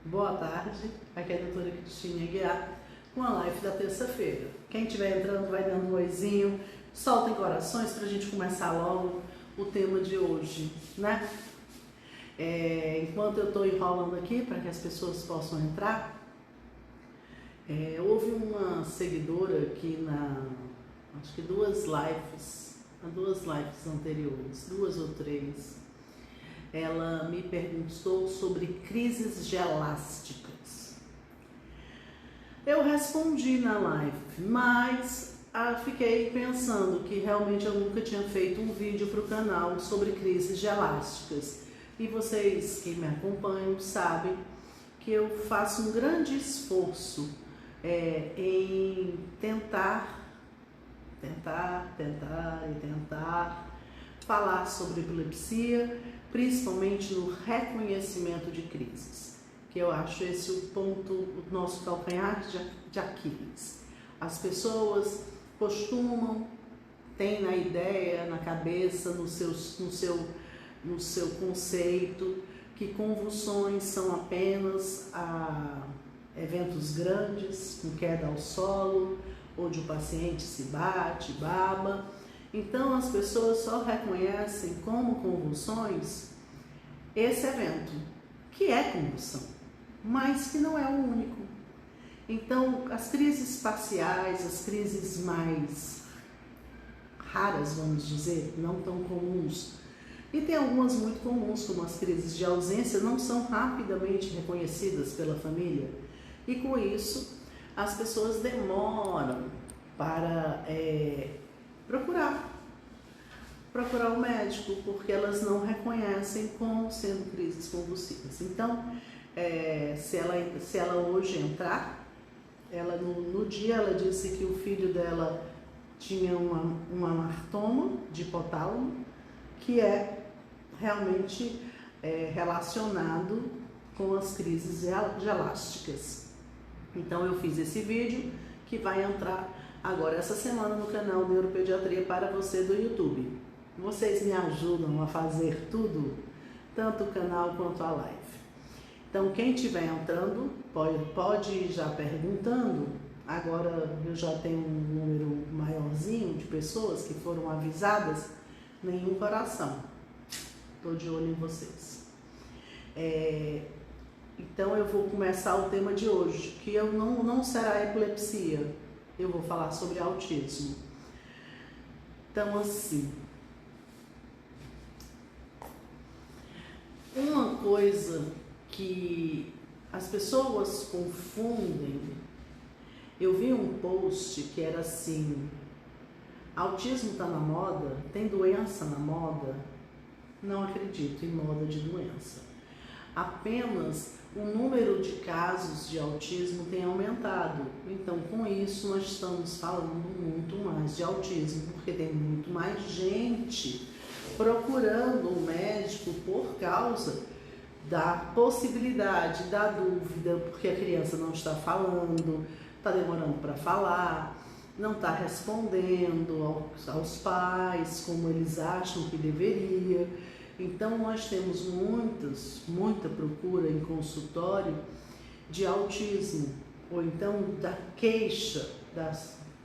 Boa tarde, aqui é a doutora Cristina Aguiar com a live da terça-feira. Quem estiver entrando vai dando um oizinho, soltem corações para a gente começar logo o tema de hoje, né? Enquanto eu estou enrolando aqui para que as pessoas possam entrar, houve uma seguidora aqui acho que duas lives anteriores, 2 ou 3, ela me perguntou sobre crises gelásticas. Eu respondi na live, mas fiquei pensando que realmente eu nunca tinha feito um vídeo para o canal sobre crises gelásticas. E vocês que me acompanham sabem que eu faço um grande esforço em tentar falar sobre epilepsia, principalmente no reconhecimento de crises, que eu acho esse o ponto, o nosso calcanhar de Aquiles. As pessoas costumam, têm na ideia, na cabeça, no seu conceito, que convulsões são apenas eventos grandes, com queda ao solo, onde o paciente se bate, baba. Então as pessoas só reconhecem como convulsões esse evento, que é convulsão, mas que não é o único. Então as crises parciais, as crises mais raras, vamos dizer, não tão comuns, e tem algumas muito comuns, como as crises de ausência, não são rapidamente reconhecidas pela família, e com isso as pessoas demoram para procurar o médico, porque elas não reconhecem como sendo crises convulsivas. Então, se ela hoje entrar, ela no dia ela disse que o filho dela tinha um amartoma de hipotálamo, que é realmente relacionado com as crises gelásticas. Então eu fiz esse vídeo que vai entrar agora essa semana no canal Neuropediatria para você do YouTube. Vocês me ajudam a fazer tudo, tanto o canal quanto a live. Então quem estiver entrando pode ir já perguntando. Agora eu já tenho um número maiorzinho de pessoas que foram avisadas, nenhum coração. Estou de olho em vocês. Então eu vou começar o tema de hoje, que não será epilepsia, eu vou falar sobre autismo. Então assim, uma coisa que as pessoas confundem, eu vi um post que era assim: autismo está na moda? Tem doença na moda? Não acredito em moda de doença. Apenas o número de casos de autismo tem aumentado. Então, com isso, nós estamos falando muito mais de autismo, porque tem muito mais gente procurando um médico por causa da possibilidade, da dúvida, porque a criança não está falando, está demorando para falar, não está respondendo aos pais como eles acham que deveria. Então nós temos muita procura em consultório de autismo, ou então da queixa, da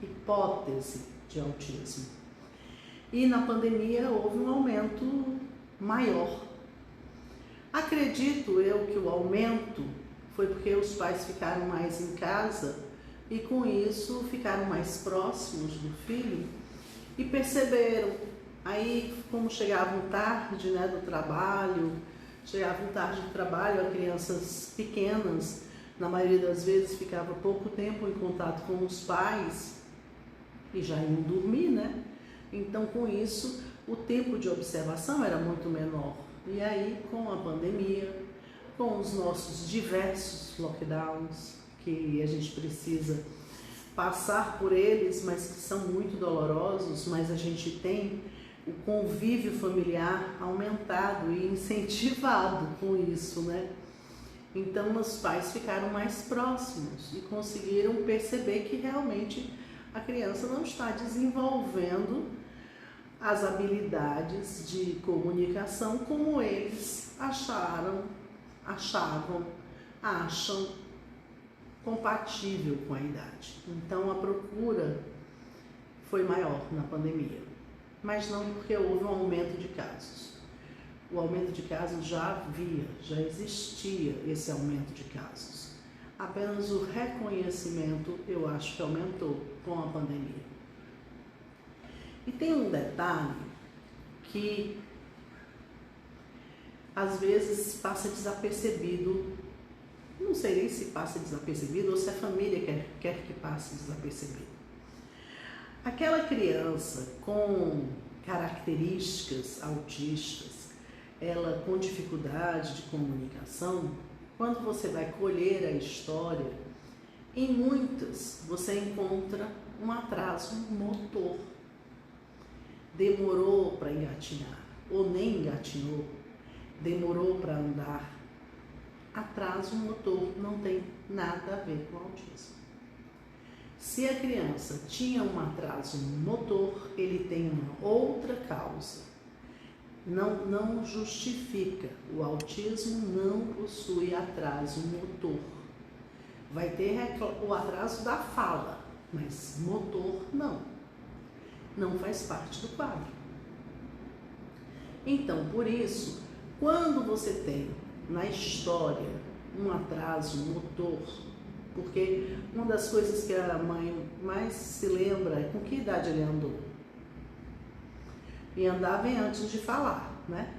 hipótese de autismo. E na pandemia houve um aumento maior. Acredito eu que o aumento foi porque os pais ficaram mais em casa e com isso ficaram mais próximos do filho e perceberam. Aí, como chegavam tarde do trabalho, as crianças pequenas, na maioria das vezes, ficava pouco tempo em contato com os pais e já iam dormir, né? Então, com isso, o tempo de observação era muito menor. E aí, com a pandemia, com os nossos diversos lockdowns, que a gente precisa passar por eles, mas que são muito dolorosos, mas a gente tem o convívio familiar aumentado e incentivado com isso, né? Então os pais ficaram mais próximos e conseguiram perceber que realmente a criança não está desenvolvendo as habilidades de comunicação como eles achavam acham compatível com a idade. Então a procura foi maior na pandemia, mas não porque houve um aumento de casos. O aumento de casos já existia esse aumento de casos. Apenas o reconhecimento eu acho que aumentou com a pandemia. E tem um detalhe que às vezes passa desapercebido, não sei nem se passa desapercebido ou se a família quer que passe desapercebido. Aquela criança com características autistas, ela com dificuldade de comunicação, quando você vai colher a história, em muitas você encontra um atraso motor. Demorou para engatinhar, ou nem engatinhou, demorou para andar. Atraso motor não tem nada a ver com autismo. Se a criança tinha um atraso motor, ele tem uma outra causa. Não justifica. O autismo não possui atraso motor. Vai ter o atraso da fala, mas motor não. Não faz parte do quadro. Então, por isso, quando você tem na história um atraso motor, porque uma das coisas que a mãe mais se lembra é com que idade ele andou. E andar bem antes de falar, né?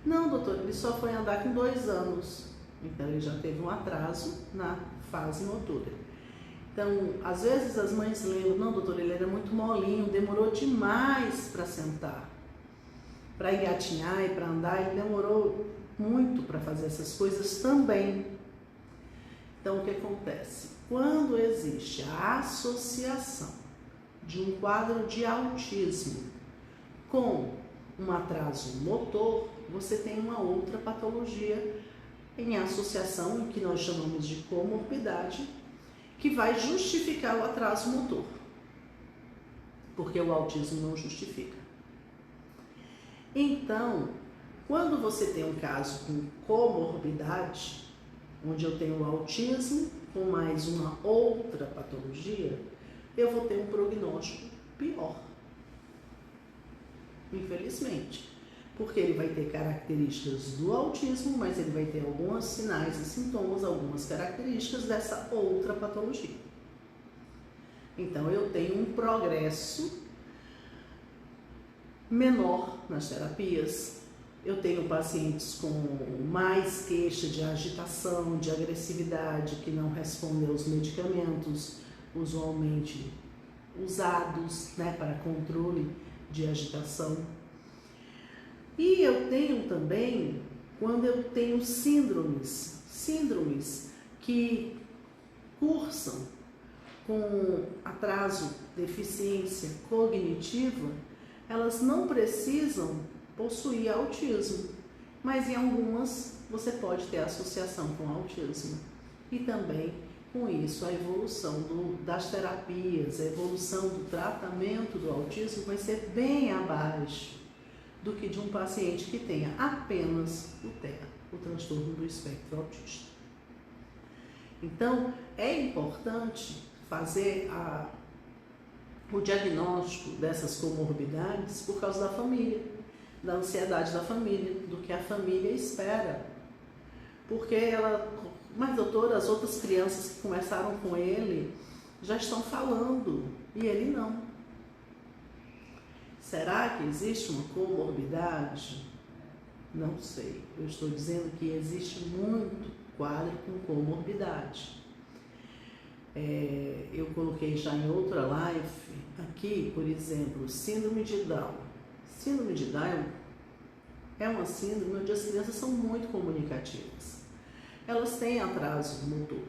Não, doutor, ele só foi andar com 2 anos. Então, ele já teve um atraso na fase motora. Então, às vezes as mães lembram, não, doutor, ele era muito molinho, demorou demais para sentar. Para engatinhar e para andar, ele demorou muito para fazer essas coisas também. Então, o que acontece? Quando existe a associação de um quadro de autismo com um atraso motor, você tem uma outra patologia em associação, que nós chamamos de comorbidade, que vai justificar o atraso motor, porque o autismo não justifica. Então, quando você tem um caso com comorbidade, onde eu tenho o autismo com mais uma outra patologia, eu vou ter um prognóstico pior. Infelizmente, porque ele vai ter características do autismo, mas ele vai ter alguns sinais e sintomas, algumas características dessa outra patologia. Então, eu tenho um progresso menor nas terapias, eu tenho pacientes com mais queixa de agitação, de agressividade, que não respondem aos medicamentos usualmente usados, né, para controle de agitação. E eu tenho também, quando eu tenho síndromes que cursam com atraso, deficiência cognitiva, elas não precisam possuir autismo, mas em algumas você pode ter associação com autismo. E também, com isso, a evolução das terapias, a evolução do tratamento do autismo vai ser bem abaixo do que de um paciente que tenha apenas o TEA, o transtorno do espectro autista. Então, é importante fazer o diagnóstico dessas comorbidades por causa da família, da ansiedade da família, do que a família espera. Porque mas doutora, as outras crianças que começaram com ele já estão falando e ele não. Será que existe uma comorbidade? Não sei. Eu estou dizendo que existe muito quadro com comorbidade. Eu coloquei já em outra live aqui, por exemplo, síndrome de Down. Síndrome de Down é uma síndrome onde as crianças são muito comunicativas. Elas têm atraso motor,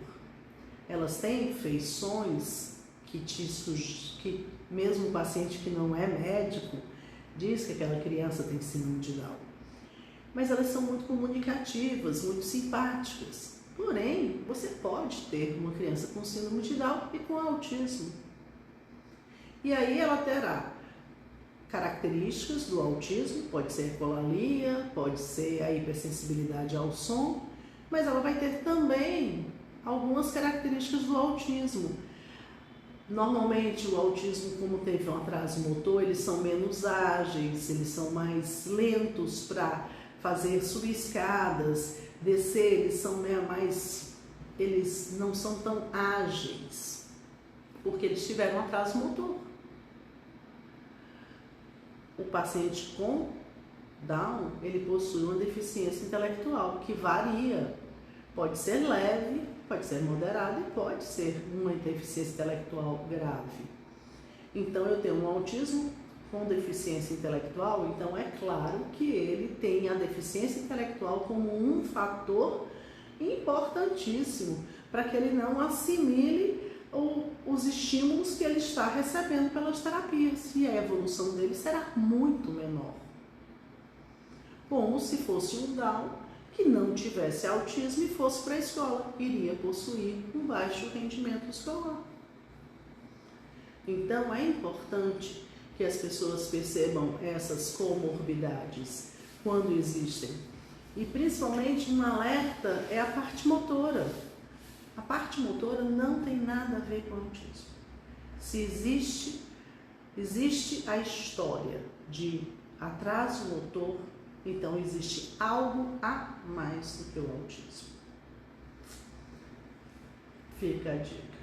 elas têm feições que mesmo o paciente que não é médico diz que aquela criança tem síndrome de Down. Mas elas são muito comunicativas, muito simpáticas. Porém, você pode ter uma criança com síndrome de Down e com autismo. E aí ela terá características do autismo, pode ser ecolalia, pode ser a hipersensibilidade ao som, mas ela vai ter também algumas características do autismo. Normalmente o autismo, como teve um atraso motor, eles são menos ágeis, eles são mais lentos para fazer subir escadas, descer, eles não são tão ágeis, porque eles tiveram um atraso motor. O paciente com Down, ele possui uma deficiência intelectual que varia, pode ser leve, pode ser moderada e pode ser uma deficiência intelectual grave. Então eu tenho um autismo com deficiência intelectual, então é claro que ele tem a deficiência intelectual como um fator importantíssimo para que ele não assimile os estímulos que ele está recebendo pelas terapias, e a evolução dele será muito menor. Como se fosse um Down que não tivesse autismo e fosse para a escola, iria possuir um baixo rendimento escolar. Então é importante que as pessoas percebam essas comorbidades quando existem. E principalmente um alerta é a parte motora. A parte motora não tem nada a ver com autismo. Se existe a história de atraso motor, então existe algo a mais do que o autismo. Fica a dica.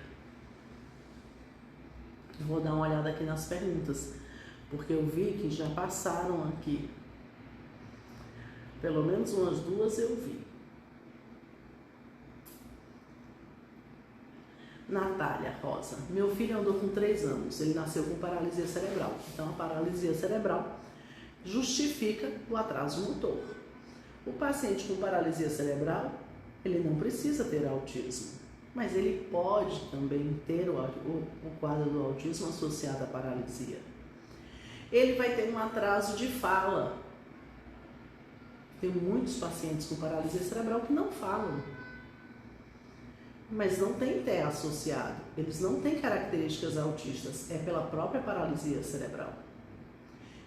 Vou dar uma olhada aqui nas perguntas, porque eu vi que já passaram aqui. Pelo menos umas duas eu vi. Natália Rosa. Meu filho andou com 3 anos. Ele nasceu com paralisia cerebral. Então, a paralisia cerebral justifica o atraso motor. O paciente com paralisia cerebral, ele não precisa ter autismo, mas ele pode também ter o quadro do autismo associado à paralisia. Ele vai ter um atraso de fala. Tem muitos pacientes com paralisia cerebral que não falam, mas não tem TEA associado. Eles não têm características autistas, é pela própria paralisia cerebral.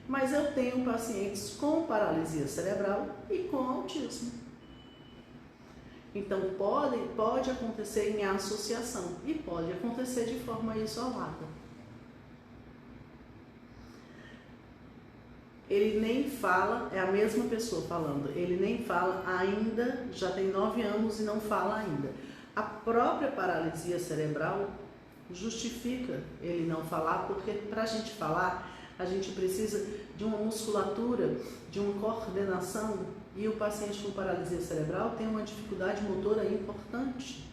Mas eu tenho pacientes com paralisia cerebral e com autismo. Então pode acontecer em associação e pode acontecer de forma isolada. Ele nem fala, é a mesma pessoa falando, ele nem fala ainda, já tem 9 anos e não fala ainda. A própria paralisia cerebral justifica ele não falar, porque para a gente falar, a gente precisa de uma musculatura, de uma coordenação, e o paciente com paralisia cerebral tem uma dificuldade motora importante.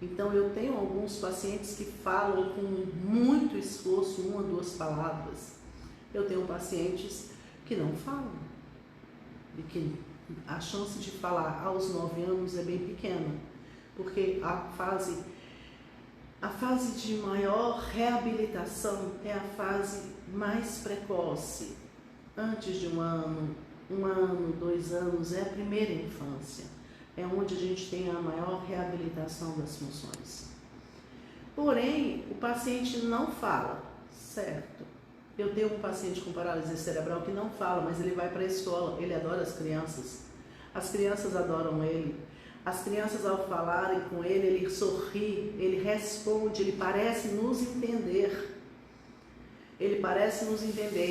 Então eu tenho alguns pacientes que falam com muito esforço 1 ou 2 palavras. Eu tenho pacientes que não falam, e que a chance de falar aos 9 anos é bem pequena, porque a fase de maior reabilitação é a fase mais precoce, antes de 1 ano, 2 anos, é a primeira infância, é onde a gente tem a maior reabilitação das funções. Porém, o paciente não fala, certo? Eu tenho um paciente com paralisia cerebral que não fala, mas ele vai para a escola, ele adora as crianças adoram ele. As crianças, ao falarem com ele sorri, ele responde, ele parece nos entender.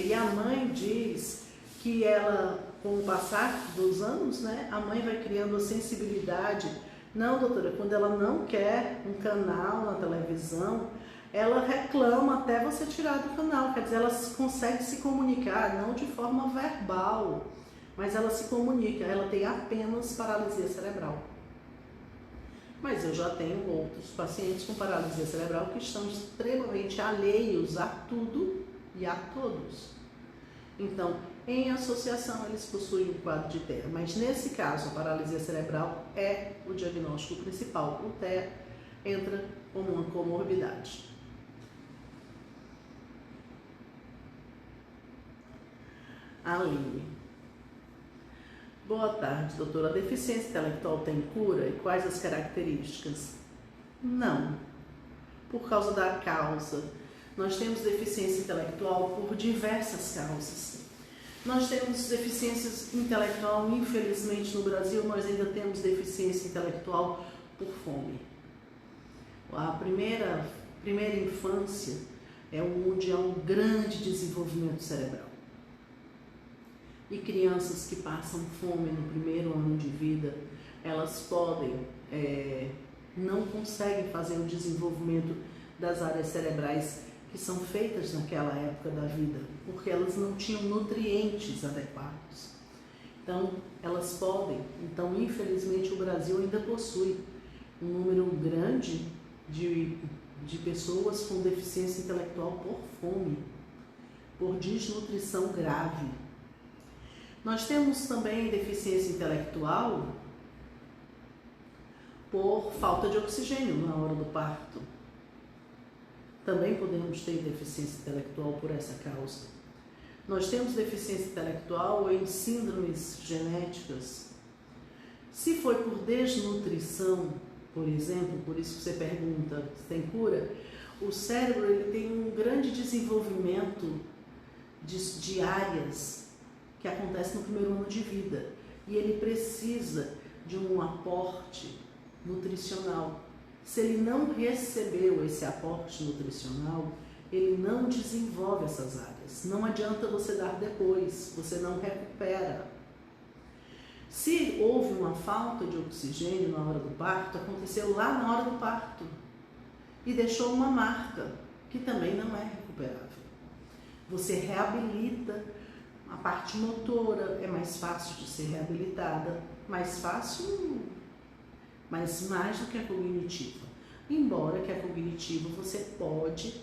E a mãe diz que ela, com o passar dos anos, né, a mãe vai criando a sensibilidade. Não, doutora, quando ela não quer um canal na televisão, ela reclama até você tirar do canal. Quer dizer, ela consegue se comunicar, não de forma verbal, mas ela se comunica, ela tem apenas paralisia cerebral. Mas eu já tenho outros pacientes com paralisia cerebral que estão extremamente alheios a tudo e a todos. Então, em associação, eles possuem um quadro de TEA. Mas nesse caso, a paralisia cerebral é o diagnóstico principal. O TEA entra como uma comorbidade. Aline. Boa tarde, doutora. A deficiência intelectual tem cura? E quais as características? Não. Por causa da causa. Nós temos deficiência intelectual por diversas causas. Nós temos deficiências intelectual, infelizmente no Brasil nós ainda temos deficiência intelectual por fome. A primeira infância é onde há um grande desenvolvimento cerebral. E crianças que passam fome no primeiro ano de vida, elas podem, não conseguem fazer o desenvolvimento das áreas cerebrais que são feitas naquela época da vida, porque elas não tinham nutrientes adequados. Então, elas podem. Então, infelizmente, o Brasil ainda possui um número grande de pessoas com deficiência intelectual por fome, por desnutrição grave. Nós temos também deficiência intelectual por falta de oxigênio na hora do parto. Também podemos ter deficiência intelectual por essa causa. Nós temos deficiência intelectual em síndromes genéticas. Se foi por desnutrição, por exemplo, por isso que você pergunta se tem cura, o cérebro ele tem um grande desenvolvimento de áreas que acontece no primeiro ano de vida. E ele precisa de um aporte nutricional. Se ele não recebeu esse aporte nutricional, ele não desenvolve essas áreas. Não adianta você dar depois, você não recupera. Se houve uma falta de oxigênio na hora do parto, aconteceu lá na hora do parto e deixou uma marca que também não é recuperável. Você reabilita a parte motora, é mais fácil de ser reabilitada, mais fácil, mas mais do que a cognitiva. Embora que a cognitiva você pode,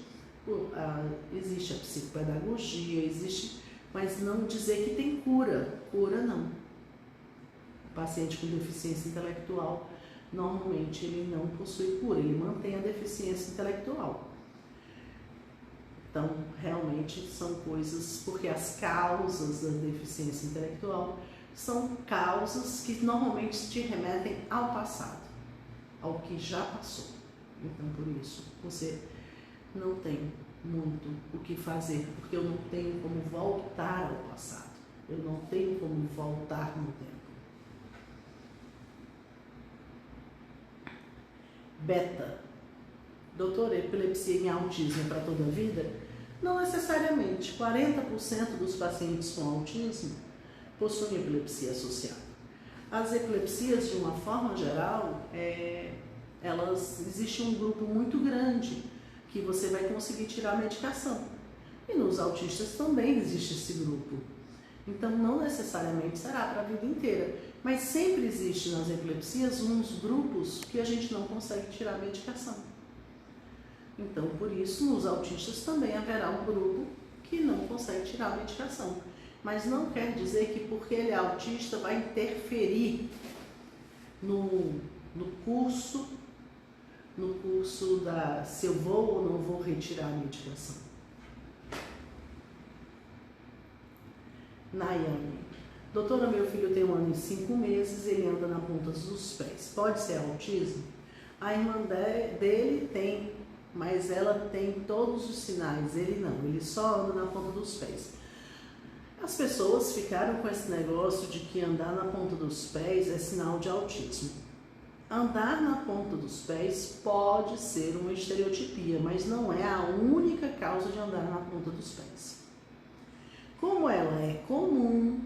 existe a psicopedagogia, existe, mas não dizer que tem cura. Cura não. O paciente com deficiência intelectual, normalmente ele não possui cura, ele mantém a deficiência intelectual. Então, realmente são coisas, porque as causas da deficiência intelectual são causas que normalmente te remetem ao passado, ao que já passou. Então, por isso, você não tem muito o que fazer, porque eu não tenho como voltar ao passado. Eu não tenho como voltar no tempo. Beta. Doutor, epilepsia em autismo é para toda a vida? Não necessariamente. 40% dos pacientes com autismo possuem epilepsia associada. As epilepsias, de uma forma geral, existe um grupo muito grande que você vai conseguir tirar a medicação. E nos autistas também existe esse grupo. Então, não necessariamente será para a vida inteira. Mas sempre existe nas epilepsias uns grupos que a gente não consegue tirar a medicação. Então, por isso, nos autistas também haverá um grupo que não consegue tirar a medicação. Mas não quer dizer que porque ele é autista vai interferir no curso se eu vou ou não vou retirar a medicação. Nayane. Doutora, meu filho tem 1 ano e 5 meses, ele anda na ponta dos pés. Pode ser autismo? A irmã dele tem, mas ela tem todos os sinais, ele não, ele só anda na ponta dos pés. As pessoas ficaram com esse negócio de que andar na ponta dos pés é sinal de autismo. Andar na ponta dos pés pode ser uma estereotipia, mas não é a única causa de andar na ponta dos pés. Como ela é comum,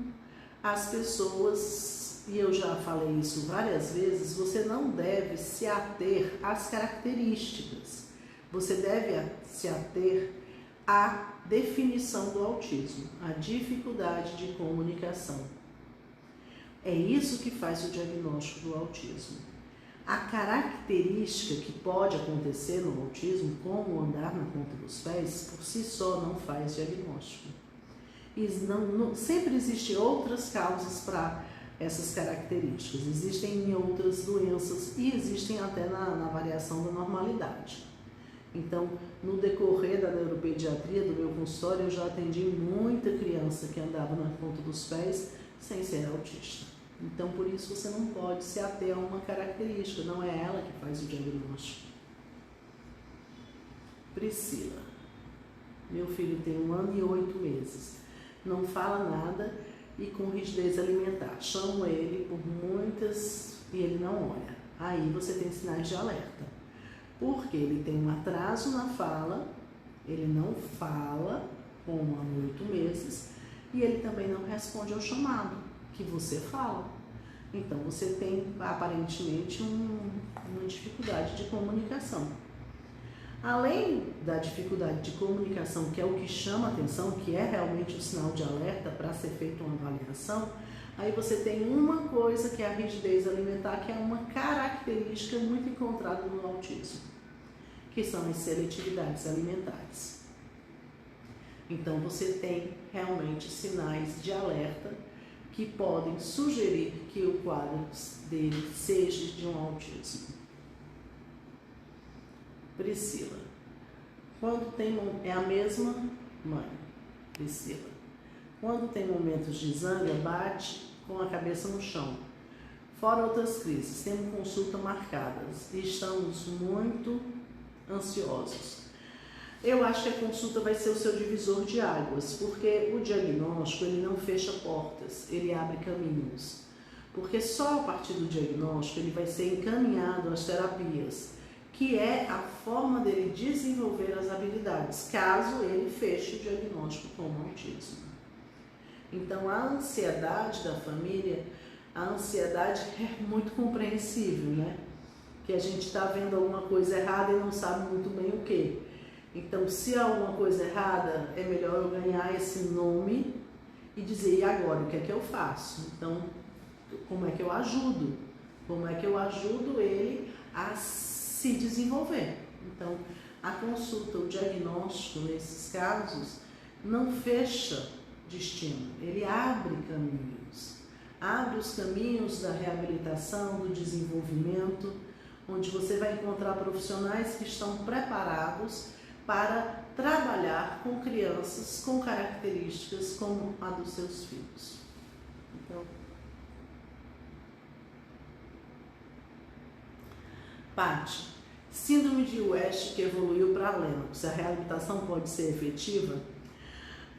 as pessoas, e eu já falei isso várias vezes, você não deve se ater às características. Você deve se ater à definição do autismo, à dificuldade de comunicação. É isso que faz o diagnóstico do autismo. A característica que pode acontecer no autismo, como andar na ponta dos pés, por si só não faz diagnóstico. E sempre existem outras causas para essas características, existem em outras doenças e existem até na variação da normalidade. Então, no decorrer da neuropediatria do meu consultório, eu já atendi muita criança que andava na ponta dos pés sem ser autista. Então, por isso você não pode se ater a uma característica, não é ela que faz o diagnóstico. Priscila. Meu filho tem 1 ano e 8 meses. não fala nada e com rigidez alimentar. Chamo ele por muitas e ele não olha. Aí você tem sinais de alerta. Porque ele tem um atraso na fala, ele não fala como há 8 meses e ele também não responde ao chamado que você fala. Então você tem aparentemente uma dificuldade de comunicação. Além da dificuldade de comunicação, que é o que chama a atenção, que é realmente o sinal de alerta para ser feita uma avaliação, aí você tem uma coisa que é a rigidez alimentar, que é uma característica muito encontrada no autismo, que são as seletividades alimentares. Então você tem realmente sinais de alerta que podem sugerir que o quadro dele seja de um autismo. Priscila, é a mesma mãe, Priscila. Quando tem momentos de zanga, bate com a cabeça no chão. Fora outras crises, temos consulta marcadas e estamos muito ansiosos. Eu acho que a consulta vai ser o seu divisor de águas, porque o diagnóstico ele não fecha portas, ele abre caminhos. Porque só a partir do diagnóstico ele vai ser encaminhado às terapias, que é a forma dele desenvolver as habilidades, caso ele feche o diagnóstico como autismo. Então, a ansiedade da família, a ansiedade é muito compreensível, né? Que a gente está vendo alguma coisa errada e não sabe muito bem o que. Então, se há alguma coisa errada, é melhor eu ganhar esse nome e dizer, e agora, o que é que eu faço? Então, como é que eu ajudo? Como é que eu ajudo ele a se desenvolver? Então, a consulta, o diagnóstico, nesses casos, não fecha destino, ele abre caminhos. Abre os caminhos da reabilitação, do desenvolvimento, onde você vai encontrar profissionais que estão preparados para trabalhar com crianças com características como a dos seus filhos. Então, Paty, síndrome de West que evoluiu para Lennox, a reabilitação pode ser efetiva?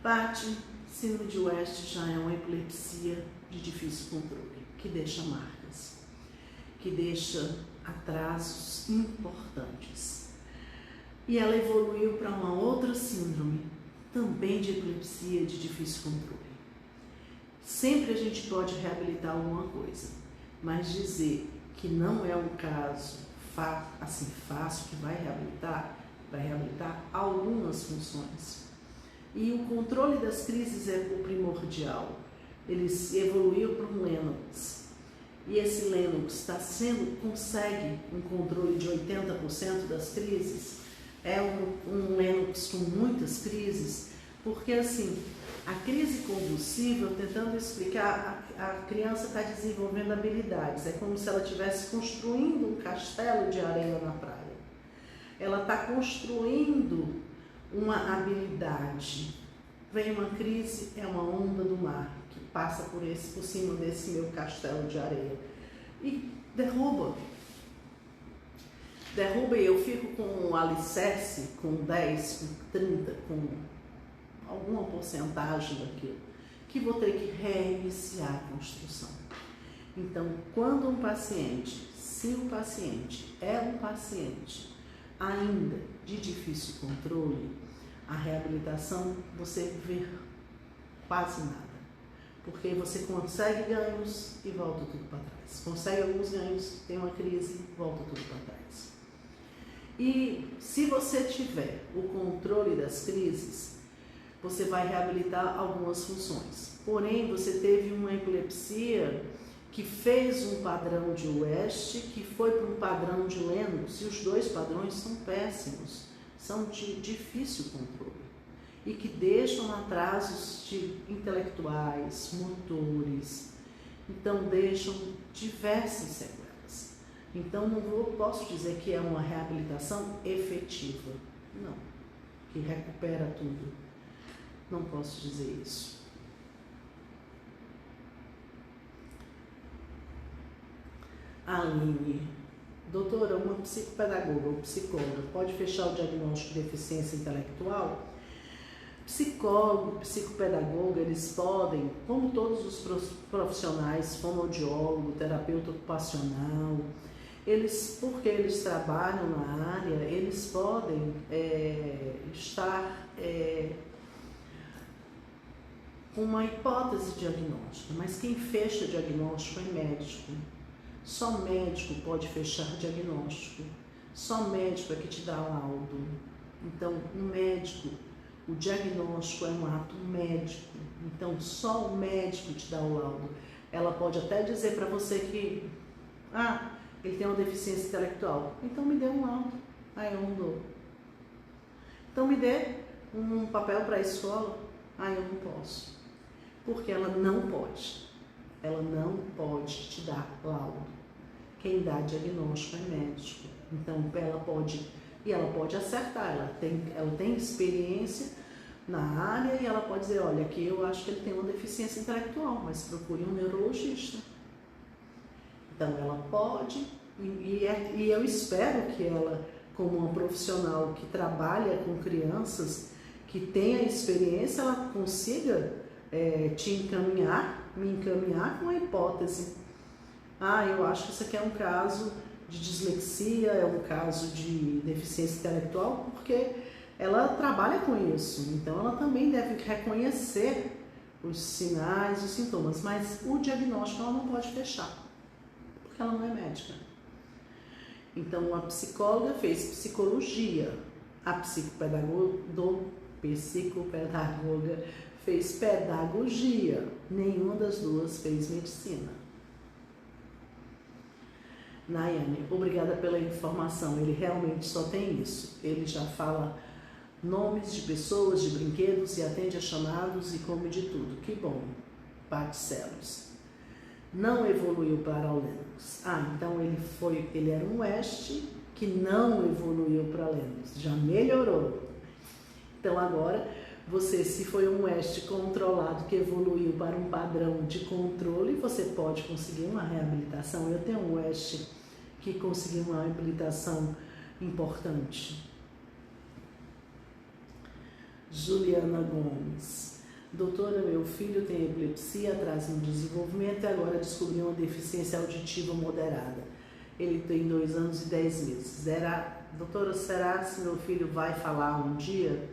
Paty, síndrome de West já é uma epilepsia de difícil controle, que deixa marcas, que deixa atrasos importantes. E ela evoluiu para uma outra síndrome, também de epilepsia de difícil controle. Sempre a gente pode reabilitar alguma coisa, mas dizer que não é um caso assim fácil que vai reabilitar algumas funções. E o controle das crises é o primordial. Ele evoluiu para um Lennox. E esse Lennox consegue um controle de 80% das crises. É um Lennox com muitas crises, porque assim, a crise convulsiva, tentando explicar, a criança está desenvolvendo habilidades. É como se ela estivesse construindo um castelo de areia na praia. Ela está construindo uma habilidade. Vem uma crise, é uma onda do mar que passa por cima desse meu castelo de areia e derruba e eu fico com um alicerce, com 10, com 30, com alguma porcentagem daquilo, que vou ter que reiniciar a construção. Então, quando se o paciente é um paciente ainda de difícil controle, a reabilitação você vê quase nada, porque você consegue ganhos e volta tudo para trás. Consegue alguns ganhos, tem uma crise, volta tudo para trás. E se você tiver o controle das crises, você vai reabilitar algumas funções. Porém, você teve uma epilepsia que fez um padrão de West, que foi para um padrão de Lennox, e os dois padrões são péssimos, são de difícil controle e que deixam atrasos intelectuais, motores, então deixam diversas sequelas. Então posso dizer que é uma reabilitação efetiva, não, que recupera tudo, não posso dizer isso. Aline, doutora, uma psicopedagoga ou psicóloga pode fechar o diagnóstico de deficiência intelectual? Psicólogo, psicopedagoga, eles podem, como todos os profissionais, fonoaudiólogo, terapeuta ocupacional, porque eles trabalham na área, eles podem estar com uma hipótese diagnóstica, mas quem fecha diagnóstico é médico. Só médico pode fechar diagnóstico, só médico é que te dá laudo. Então, um médico, o diagnóstico é um ato médico, então só o médico te dá o laudo. Ela pode até dizer para você que, ele tem uma deficiência intelectual, então me dê um laudo, aí eu não dou. Então me dê um papel para a escola, aí eu não posso, porque ela não pode te dar laudo. Quem dá diagnóstico é médico, então ela pode acertar, ela tem experiência na área e ela pode dizer, olha, aqui eu acho que ele tem uma deficiência intelectual, mas procure um neurologista. Então ela pode, e eu espero que ela, como uma profissional que trabalha com crianças, que tenha experiência, ela consiga me encaminhar com a hipótese. Eu acho que isso aqui é um caso de dislexia, é um caso de deficiência intelectual, porque ela trabalha com isso, então ela também deve reconhecer os sinais, os sintomas, mas o diagnóstico ela não pode fechar, porque ela não é médica. Então a psicóloga fez psicologia, a psicopedagoga fez pedagogia, nenhuma das duas fez medicina. Nayane, obrigada pela informação, ele realmente só tem isso, ele já fala nomes de pessoas, de brinquedos e atende a chamados e come de tudo, que bom. Paticelos. Não evoluiu para o Lennox. Então ele era um West que não evoluiu para Lennox, já melhorou. Então agora, se foi um West controlado que evoluiu para um padrão de controle, você pode conseguir uma reabilitação. Eu tenho um West que conseguiu uma reabilitação importante. Juliana Gomes. Doutora, meu filho tem epilepsia, atraso no desenvolvimento e agora descobriu uma deficiência auditiva moderada. Ele tem 2 anos e 10 meses. Doutora, será que meu filho vai falar um dia?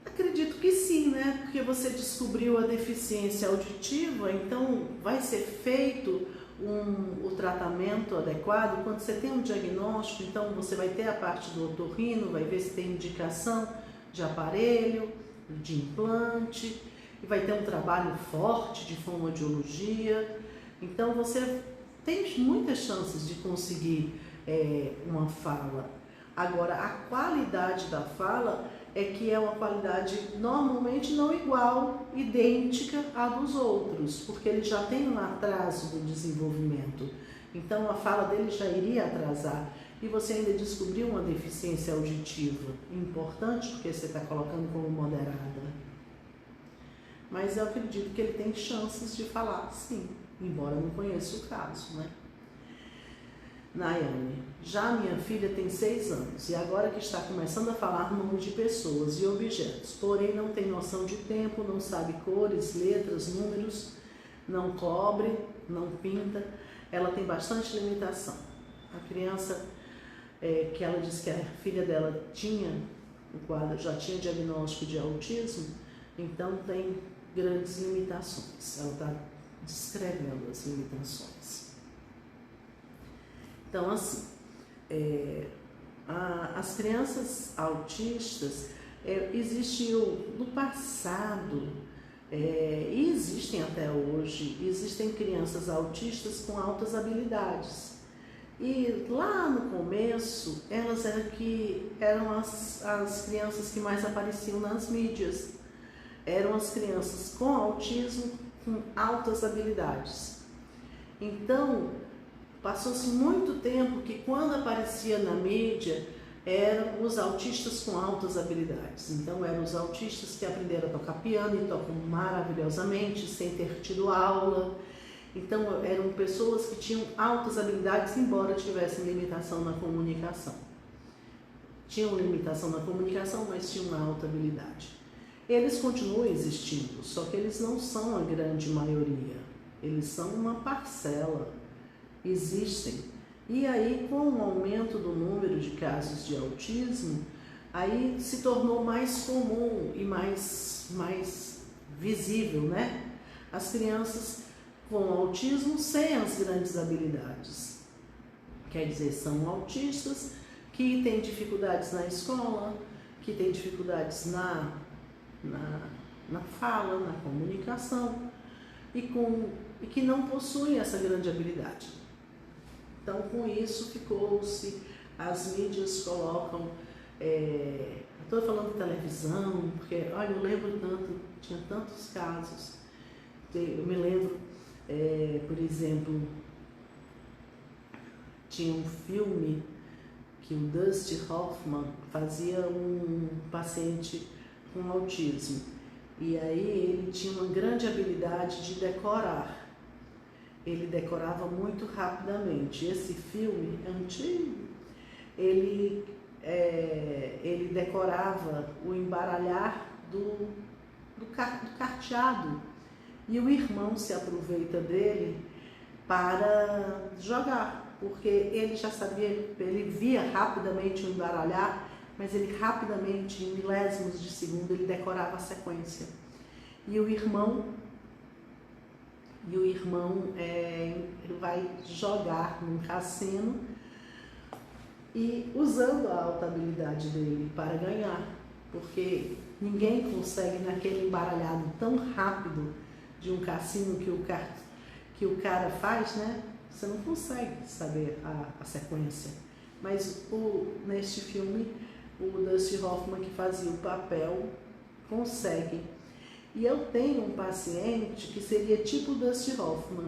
Acredito que sim, né? Porque você descobriu a deficiência auditiva, então vai ser feito o tratamento adequado. Quando você tem um diagnóstico, então você vai ter a parte do otorrino, vai ver se tem indicação de aparelho, de implante, e vai ter um trabalho forte de fonoaudiologia. Então você tem muitas chances de conseguir uma fala. Agora, a qualidade da fala é que é uma qualidade normalmente não igual, idêntica à dos outros, porque ele já tem um atraso do desenvolvimento. Então a fala dele já iria atrasar. E você ainda descobriu uma deficiência auditiva, importante porque você está colocando como moderada. Mas eu acredito que ele tem chances de falar, sim, embora eu não conheça o caso, né? Nayane, já minha filha tem 6 anos e agora que está começando a falar nome de pessoas e objetos, porém não tem noção de tempo, não sabe cores, letras, números, não cobre, não pinta, ela tem bastante limitação. A criança que ela disse que a filha dela tinha o quadro, já tinha diagnóstico de autismo, então tem grandes limitações. Ela está descrevendo as limitações. Então, assim, as crianças autistas existiu no passado e existem até hoje, existem crianças autistas com altas habilidades. E lá no começo, elas eram as crianças que mais apareciam nas mídias. Eram as crianças com autismo, com altas habilidades. Então, passou-se muito tempo que quando aparecia na mídia, eram os autistas com altas habilidades. Então, eram os autistas que aprenderam a tocar piano e tocam maravilhosamente, sem ter tido aula. Então, eram pessoas que tinham altas habilidades, embora tivessem limitação na comunicação. tinham limitação na comunicação, mas tinham uma alta habilidade. Eles continuam existindo, só que eles não são a grande maioria, eles são uma parcela, existem. E aí, com o aumento do número de casos de autismo, aí se tornou mais comum e mais visível, né? As crianças com autismo sem as grandes habilidades. Quer dizer, são autistas que têm dificuldades na escola, que têm dificuldades na fala, na comunicação e que não possuem essa grande habilidade. Então, com isso, ficou-se, as mídias colocam, estou falando de televisão, porque, olha, eu lembro tanto, tinha tantos casos, eu me lembro, por exemplo, tinha um filme que o Dustin Hoffman fazia um paciente com autismo, e aí ele tinha uma grande habilidade de decorar. Ele decorava muito rapidamente. Esse filme antigo, ele decorava o embaralhar do carteado. E o irmão se aproveita dele para jogar, porque ele já sabia, ele via rapidamente o embaralhar, mas ele rapidamente, em milésimos de segundo, ele decorava a sequência. E o irmão ele vai jogar num cassino e usando a alta habilidade dele para ganhar, porque ninguém consegue naquele embaralhado tão rápido de um cassino que o cara faz, né? Você não consegue saber a sequência. Mas neste filme, o Dustin Hoffman, que fazia o papel, consegue. E eu tenho um paciente que seria tipo o Dustin Hoffman.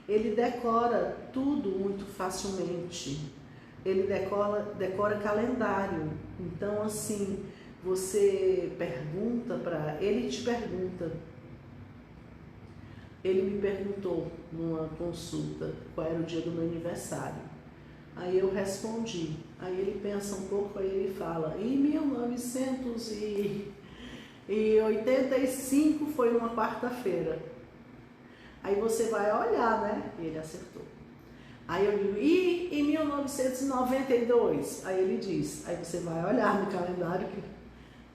Ele decora tudo muito facilmente. Ele decora calendário. Então, assim, você pergunta para ele, te pergunta. Ele me perguntou numa consulta qual era o dia do meu aniversário. Aí eu respondi. Aí ele pensa um pouco, aí ele fala, em 1985 foi uma quarta-feira. Aí você vai olhar, né? E ele acertou. Aí eu digo, e em 1992? Aí ele diz, aí você vai olhar no calendário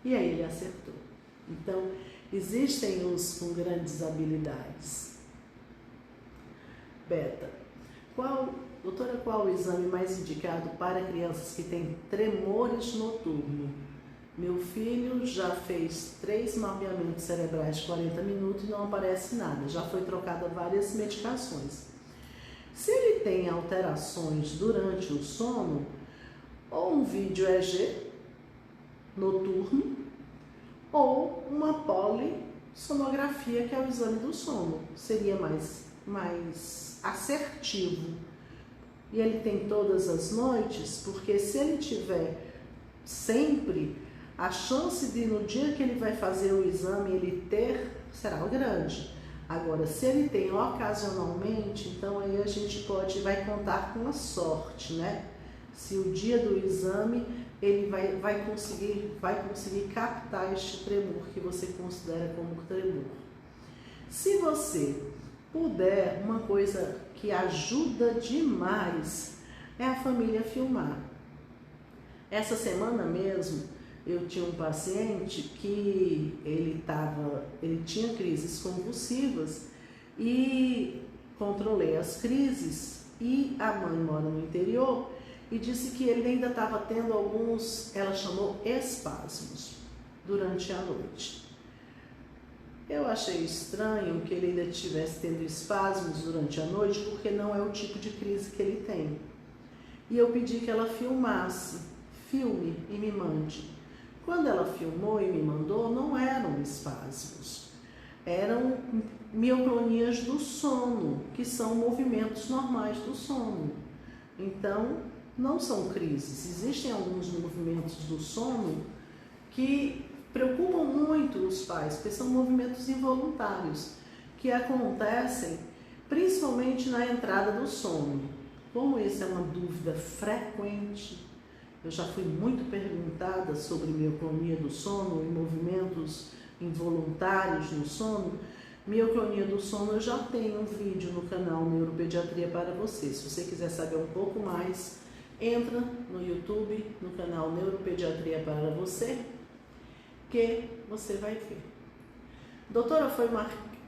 e aí ele acertou. Então, existem os com grandes habilidades. Beta, doutora, qual o exame mais indicado para crianças que têm tremores noturnos? Meu filho já fez 3 mapeamentos cerebrais de 40 minutos e não aparece nada. Já foi trocada várias medicações. Se ele tem alterações durante o sono, ou um vídeo EEG noturno, ou uma polissonografia, que é o exame do sono. Seria mais assertivo. E ele tem todas as noites, porque se ele tiver sempre, a chance de no dia que ele vai fazer o exame ele ter será grande. Agora, se ele tem ocasionalmente, então aí a gente vai contar com a sorte, né? Se o dia do exame ele vai conseguir captar este tremor que você considera como tremor. Se você puder, uma coisa que ajuda demais é a família filmar. Essa semana mesmo, eu tinha um paciente que ele tinha crises convulsivas e controlei as crises, e a mãe mora no interior e disse que ele ainda estava tendo alguns, ela chamou espasmos, durante a noite. Eu achei estranho que ele ainda estivesse tendo espasmos durante a noite, porque não é o tipo de crise que ele tem. E eu pedi que ela filmasse, filme e me mande. Quando ela filmou e me mandou, não eram espasmos, eram mioclonias do sono, que são movimentos normais do sono. Então, não são crises. Existem alguns movimentos do sono que preocupam muito os pais, porque são movimentos involuntários, que acontecem principalmente na entrada do sono. Como essa é uma dúvida frequente, Eu já fui muito perguntada sobre mioclonia do sono e movimentos involuntários no sono. Mioclonia do sono, eu já tenho um vídeo no canal Neuropediatria para você. Se você quiser saber um pouco mais, entra no YouTube, no canal Neuropediatria para você, que você vai ver.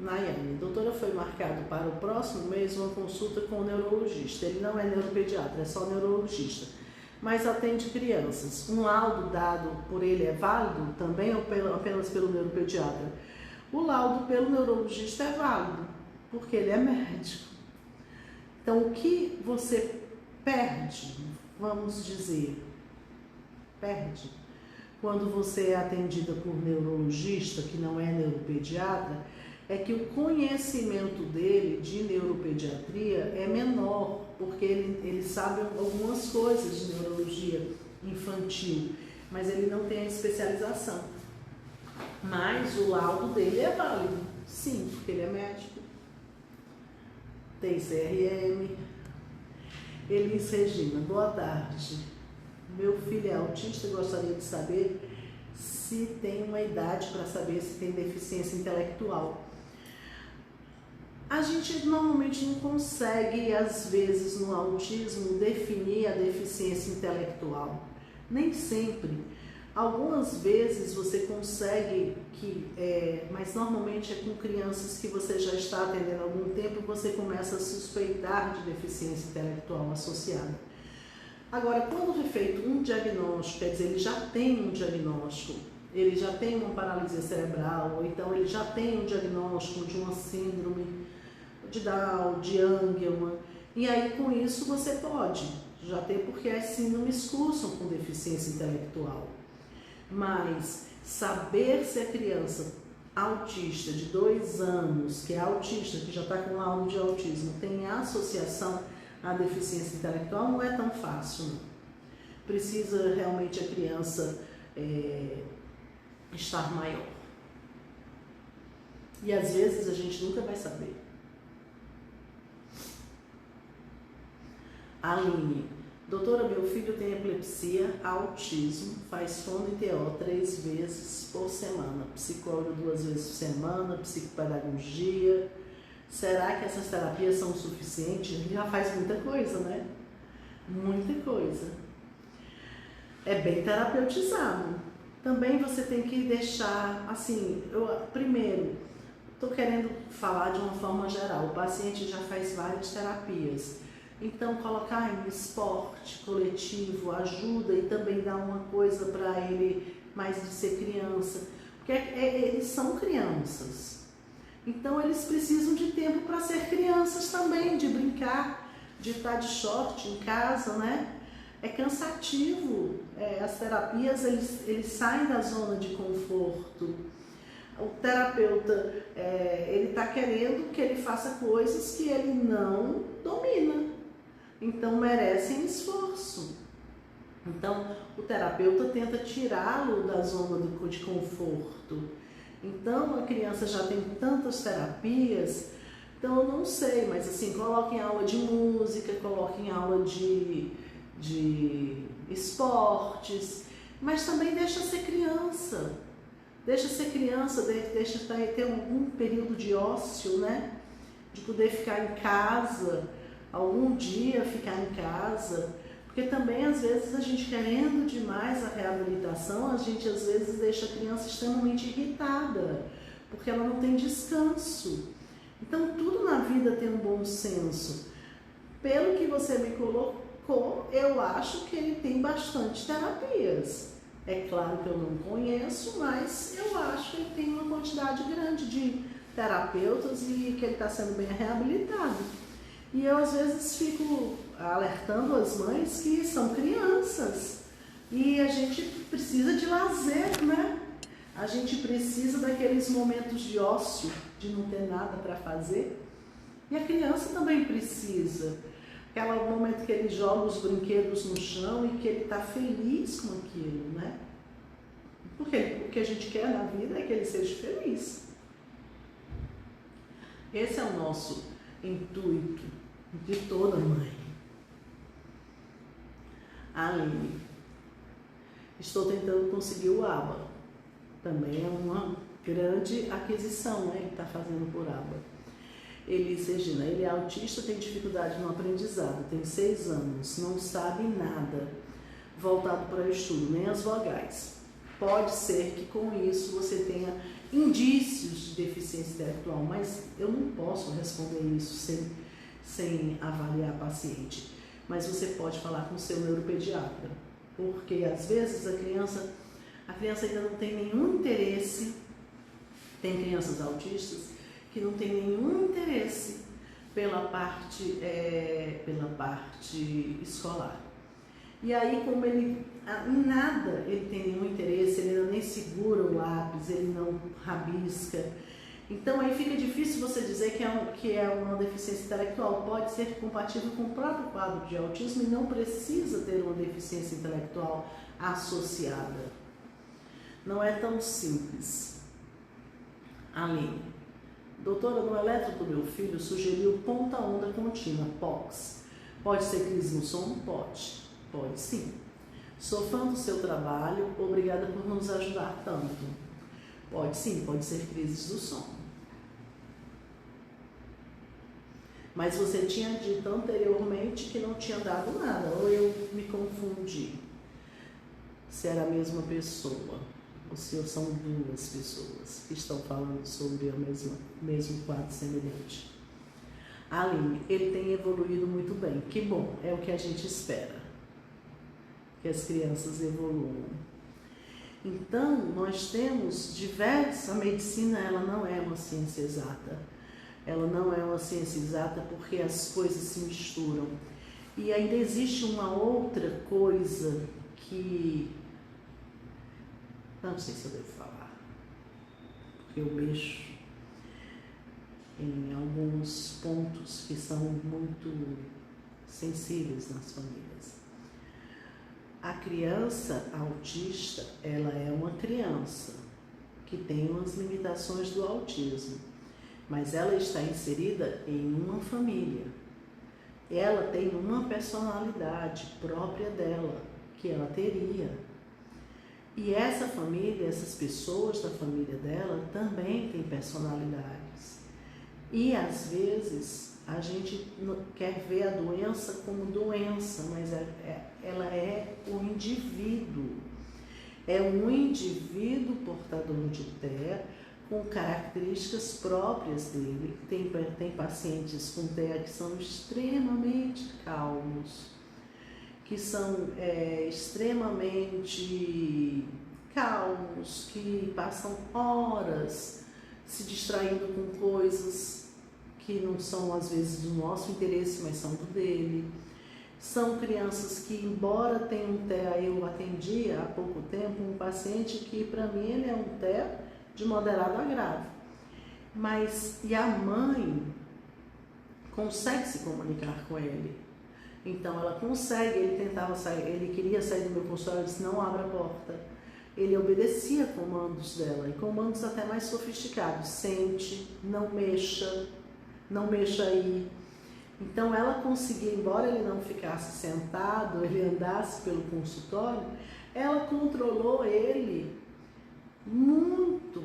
Nayane, doutora, foi marcado para o próximo mês uma consulta com o neurologista. Ele não é neuropediatra, é só neurologista, mas atende crianças. Um laudo dado por ele é válido também ou apenas pelo neuropediatra? O laudo pelo neurologista é válido, porque ele é médico. Então, o que você perde, vamos dizer, quando você é atendida por neurologista, que não é neuropediatra, é que o conhecimento dele de neuropediatria é menor, porque ele sabe algumas coisas de neurologia infantil, mas ele não tem a especialização. Mas o laudo dele é válido, sim, porque ele é médico, tem CRM. Elis Regina, boa tarde. Meu filho é autista e gostaria de saber se tem uma idade para saber se tem deficiência intelectual. A gente normalmente não consegue, às vezes, no autismo, definir a deficiência intelectual. Nem sempre. Algumas vezes você consegue, mas normalmente é com crianças que você já está atendendo há algum tempo, você começa a suspeitar de deficiência intelectual associada. Agora, quando é feito um diagnóstico, quer dizer, ele já tem um diagnóstico, ele já tem uma paralisia cerebral, ou então ele já tem um diagnóstico de uma síndrome de Down, de Angelman, e aí com isso você pode já ter, porque as síndromes cursam com deficiência intelectual. Mas saber se a criança autista de 2 anos, que é autista, que já está com laudo de autismo, tem associação à deficiência intelectual, não é tão fácil, não. Precisa realmente a criança estar maior. E às vezes a gente nunca vai saber. Aline, doutora, meu filho tem epilepsia, autismo, faz fono e TO 3 vezes por semana, psicólogo 2 vezes por semana, psicopedagogia. Será que essas terapias são suficientes? Ele já faz muita coisa, né? Muita coisa. É bem terapeutizado. Também você tem que deixar, assim, primeiro, estou querendo falar de uma forma geral, o paciente já faz várias terapias. Então, colocar em esporte coletivo ajuda e também dá uma coisa para ele mais de ser criança, porque eles são crianças. Então, eles precisam de tempo para ser crianças também, de brincar, de estar de short em casa, né? É cansativo. As terapias, eles saem da zona de conforto. O terapeuta, ele está querendo que ele faça coisas que ele não domina. Então, merecem esforço. Então, o terapeuta tenta tirá-lo da zona de conforto. Então, a criança já tem tantas terapias, então eu não sei, mas assim, coloque em aula de música, coloque em aula de esportes, mas também deixa ser criança. Deixa ser criança, deixa ter um período de ócio, né? De poder ficar em casa, algum dia ficar em casa, porque também às vezes a gente querendo demais a reabilitação, a gente às vezes deixa a criança extremamente irritada, porque ela não tem descanso. Então tudo na vida tem um bom senso. Pelo que você me colocou, eu acho que ele tem bastante terapias. É claro que eu não conheço, mas eu acho que ele tem uma quantidade grande de terapeutas e que ele está sendo bem reabilitado. E eu às vezes fico alertando as mães que são crianças e a gente precisa de lazer, né? A gente precisa daqueles momentos de ócio, de não ter nada para fazer. E a criança também precisa. Aquele momento que ele joga os brinquedos no chão e que ele está feliz com aquilo, né? Porque o que a gente quer na vida é que ele seja feliz. Esse é o nosso intuito de toda mãe. Aline, Estou tentando conseguir o ABA. Também é uma grande aquisição, né? Ele está fazendo por ABA. Elis Regina, ele é autista, tem dificuldade no aprendizado, tem 6 anos, não sabe nada voltado para o estudo, nem as vogais. Pode ser que com isso você tenha indícios de deficiência intelectual, mas eu não posso responder isso sem avaliar a paciente. Mas você pode falar com o seu neuropediatra, porque às vezes a criança ainda não tem nenhum interesse. Tem crianças autistas que não tem nenhum interesse pela parte escolar. E aí, como ele em nada ele tem nenhum interesse, ele nem segura o lápis, ele não rabisca. Então aí fica difícil você dizer que é uma deficiência intelectual. Pode ser compatível com o próprio quadro de autismo e não precisa ter uma deficiência intelectual associada. Não é tão simples. Aline, doutora, no eletro do meu filho sugeriu ponta-onda contínua, POX. Pode ser crise no sono? Pode. Pode sim. Sou fã do seu trabalho, obrigada por nos ajudar tanto. Pode sim, pode ser crises do sono. Mas você tinha dito anteriormente que não tinha dado nada, ou eu me confundi? Se era a mesma pessoa, ou se são 2 pessoas que estão falando sobre o mesmo quadro semelhante. Aline, ele tem evoluído muito bem, que bom, é o que a gente espera, que as crianças evoluam. Então, nós temos diversas, a medicina ela não é uma ciência exata, ela não é uma ciência exata porque as coisas se misturam. E ainda existe uma outra coisa que, não sei se eu devo falar, porque eu mexo em alguns pontos que são muito sensíveis nas famílias. A criança autista, ela é uma criança que tem umas limitações do autismo, mas ela está inserida em uma família. Ela tem uma personalidade própria dela, que ela teria. E essa família, essas pessoas da família dela também têm personalidades. E às vezes a gente quer ver a doença como doença, mas ela é um indivíduo. É um indivíduo portador de TEA com características próprias dele. Tem pacientes com TEA que são extremamente calmos, que são extremamente calmos, que passam horas se distraindo com coisas que não são às vezes do nosso interesse, mas são do dele. São crianças que, embora tenham TEA, eu atendi há pouco tempo um paciente que para mim ele é um TEA de moderado a grave. E a mãe consegue se comunicar com ele. Então ela consegue, ele tentava sair, ele queria sair do meu consultório, eu disse, não abra a porta. Ele obedecia comandos dela, e comandos até mais sofisticados. Sente, não mexa aí. Então ela conseguia, embora ele não ficasse sentado, ele andasse pelo consultório, ela controlou ele muito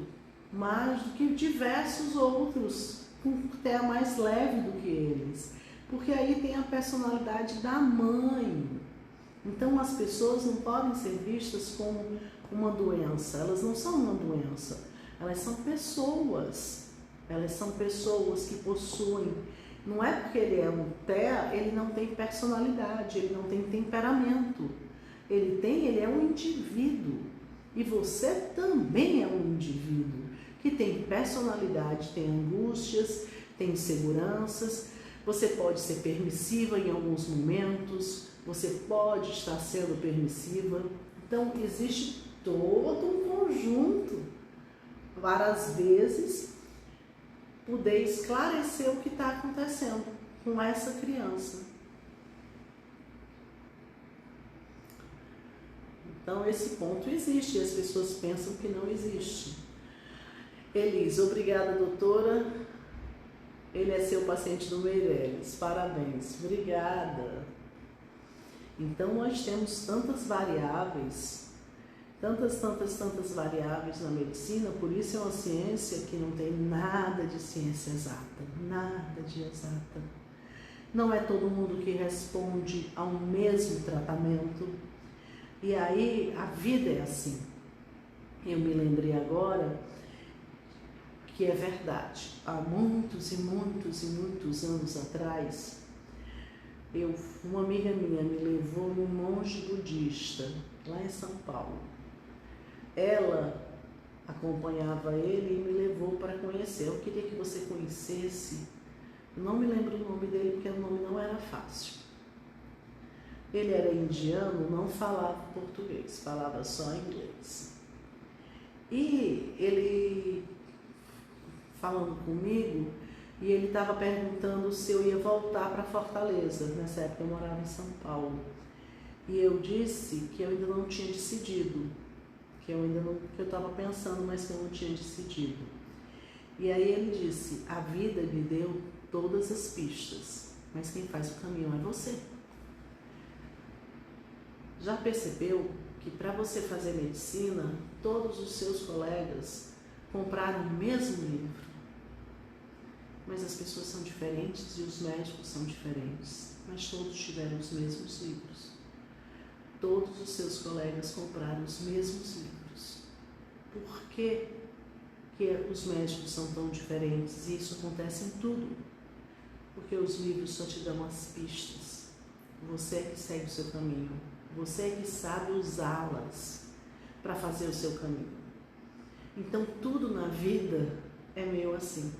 mais do que diversos outros, com TEA mais leve do que eles. Porque aí tem a personalidade da mãe. Então as pessoas não podem ser vistas como uma doença. Elas não são uma doença. Elas são pessoas. Elas são pessoas que possuem. Não é porque ele é um TEA, ele não tem personalidade, ele não tem temperamento. Ele é um indivíduo. E você também é um indivíduo que tem personalidade, tem angústias, tem inseguranças. Você pode ser permissiva em alguns momentos, você pode estar sendo permissiva. Então, existe todo um conjunto para, às vezes, poder esclarecer o que está acontecendo com essa criança. Então, esse ponto existe e as pessoas pensam que não existe. Elis, obrigada, doutora. Ele é seu paciente do Meireles. Parabéns. Obrigada. Então, nós temos tantas variáveis tantas variáveis na medicina, por isso é uma ciência que não tem nada de ciência exata, nada de exata. Não é todo mundo que responde ao mesmo tratamento, e aí a vida é assim. Eu me lembrei agora que é verdade. Há muitos anos atrás, uma amiga minha me levou num monge budista, lá em São Paulo. Ela acompanhava ele e me levou para conhecer. Eu queria que você conhecesse, não me lembro o nome dele porque o nome não era fácil. Ele era indiano, não falava português, falava só inglês. E ele falando comigo, e ele estava perguntando se eu ia voltar para Fortaleza. Nessa época eu morava em São Paulo. E eu disse que eu ainda não tinha decidido, que eu estava pensando, mas que eu não tinha decidido. E aí ele disse: a vida me deu todas as pistas, mas quem faz o caminho é você. Já percebeu que para você fazer medicina, todos os seus colegas compraram o mesmo livro, mas as pessoas são diferentes e os médicos são diferentes, mas todos tiveram os mesmos livros. Todos os seus colegas compraram os mesmos livros. Por que os médicos são tão diferentes? E isso acontece em tudo. Porque os livros só te dão as pistas. Você é que segue o seu caminho. Você é que sabe usá-las para fazer o seu caminho. Então, tudo na vida é meio assim.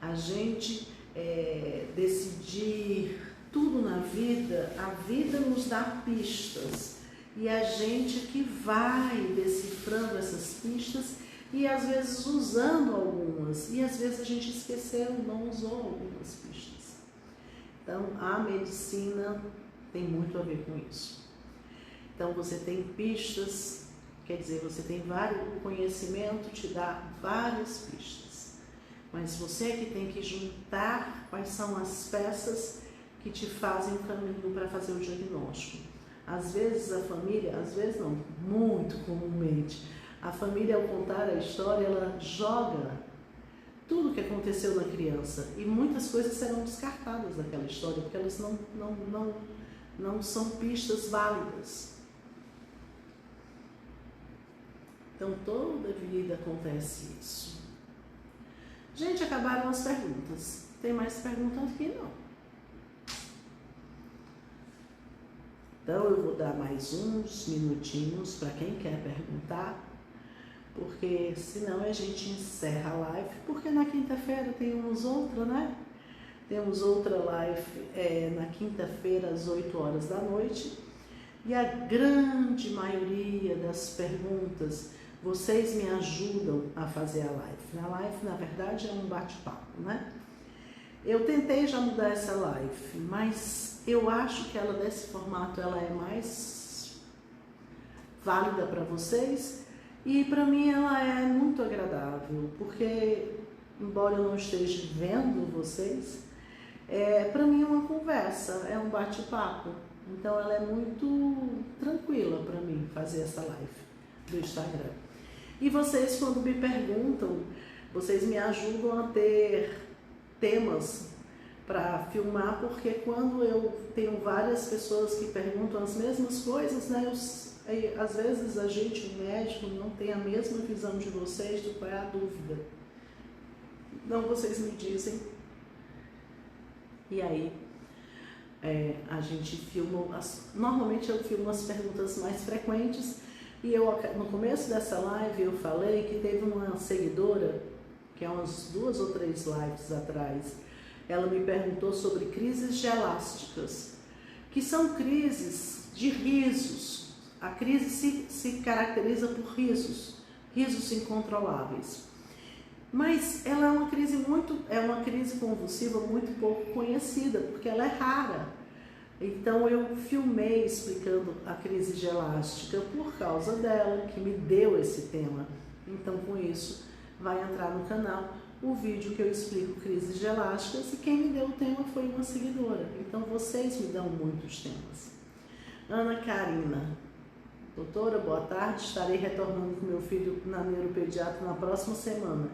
A gente decidir tudo na vida, a vida nos dá pistas. E a gente que vai decifrando essas pistas e às vezes usando algumas. E às vezes a gente esqueceu, não usou algumas pistas. Então, a medicina tem muito a ver com isso. Então, você tem pistas, quer dizer, você tem o conhecimento te dá várias pistas, mas você é que tem que juntar quais são as peças que te fazem o caminho para fazer o diagnóstico. Às vezes a família, às vezes não, muito comumente, a família, ao contar a história, ela joga tudo o que aconteceu na criança e muitas coisas serão descartadas daquela história, porque elas não são pistas válidas. Então, toda vida acontece isso. Gente, acabaram as perguntas. Tem mais perguntas aqui? Não. Então, eu vou dar mais uns minutinhos para quem quer perguntar, porque senão a gente encerra a live, porque na quinta-feira temos outra, né? Temos outra live na quinta-feira, às 8 horas da noite, e a grande maioria das perguntas vocês me ajudam a fazer a live. A live, na verdade, é um bate-papo, né? Eu tentei já mudar essa live, mas eu acho que ela, desse formato, ela é mais válida para vocês e para mim ela é muito agradável, porque, embora eu não esteja vendo vocês, para mim é uma conversa, é um bate-papo. Então ela é muito tranquila para mim fazer essa live do Instagram. E vocês, quando me perguntam, vocês me ajudam a ter temas para filmar, porque quando eu tenho várias pessoas que perguntam as mesmas coisas, né, às vezes a gente, o médico, não tem a mesma visão de vocês do qual é a dúvida. Então vocês me dizem, e aí a gente filma, normalmente eu filmo as perguntas mais frequentes. E no começo dessa live eu falei que teve uma seguidora, que há umas 2 ou 3 lives atrás, ela me perguntou sobre crises gelásticas, que são crises de risos. A crise se caracteriza por risos incontroláveis. Mas ela é uma crise convulsiva muito pouco conhecida, porque ela é rara. Então eu filmei explicando a crise gelástica por causa dela, que me deu esse tema. Então com isso vai entrar no canal o vídeo que eu explico crises gelásticas, e quem me deu o tema foi uma seguidora. Então vocês me dão muitos temas. Ana Karina, Doutora, boa tarde, estarei retornando com meu filho na neuropediatra na próxima semana.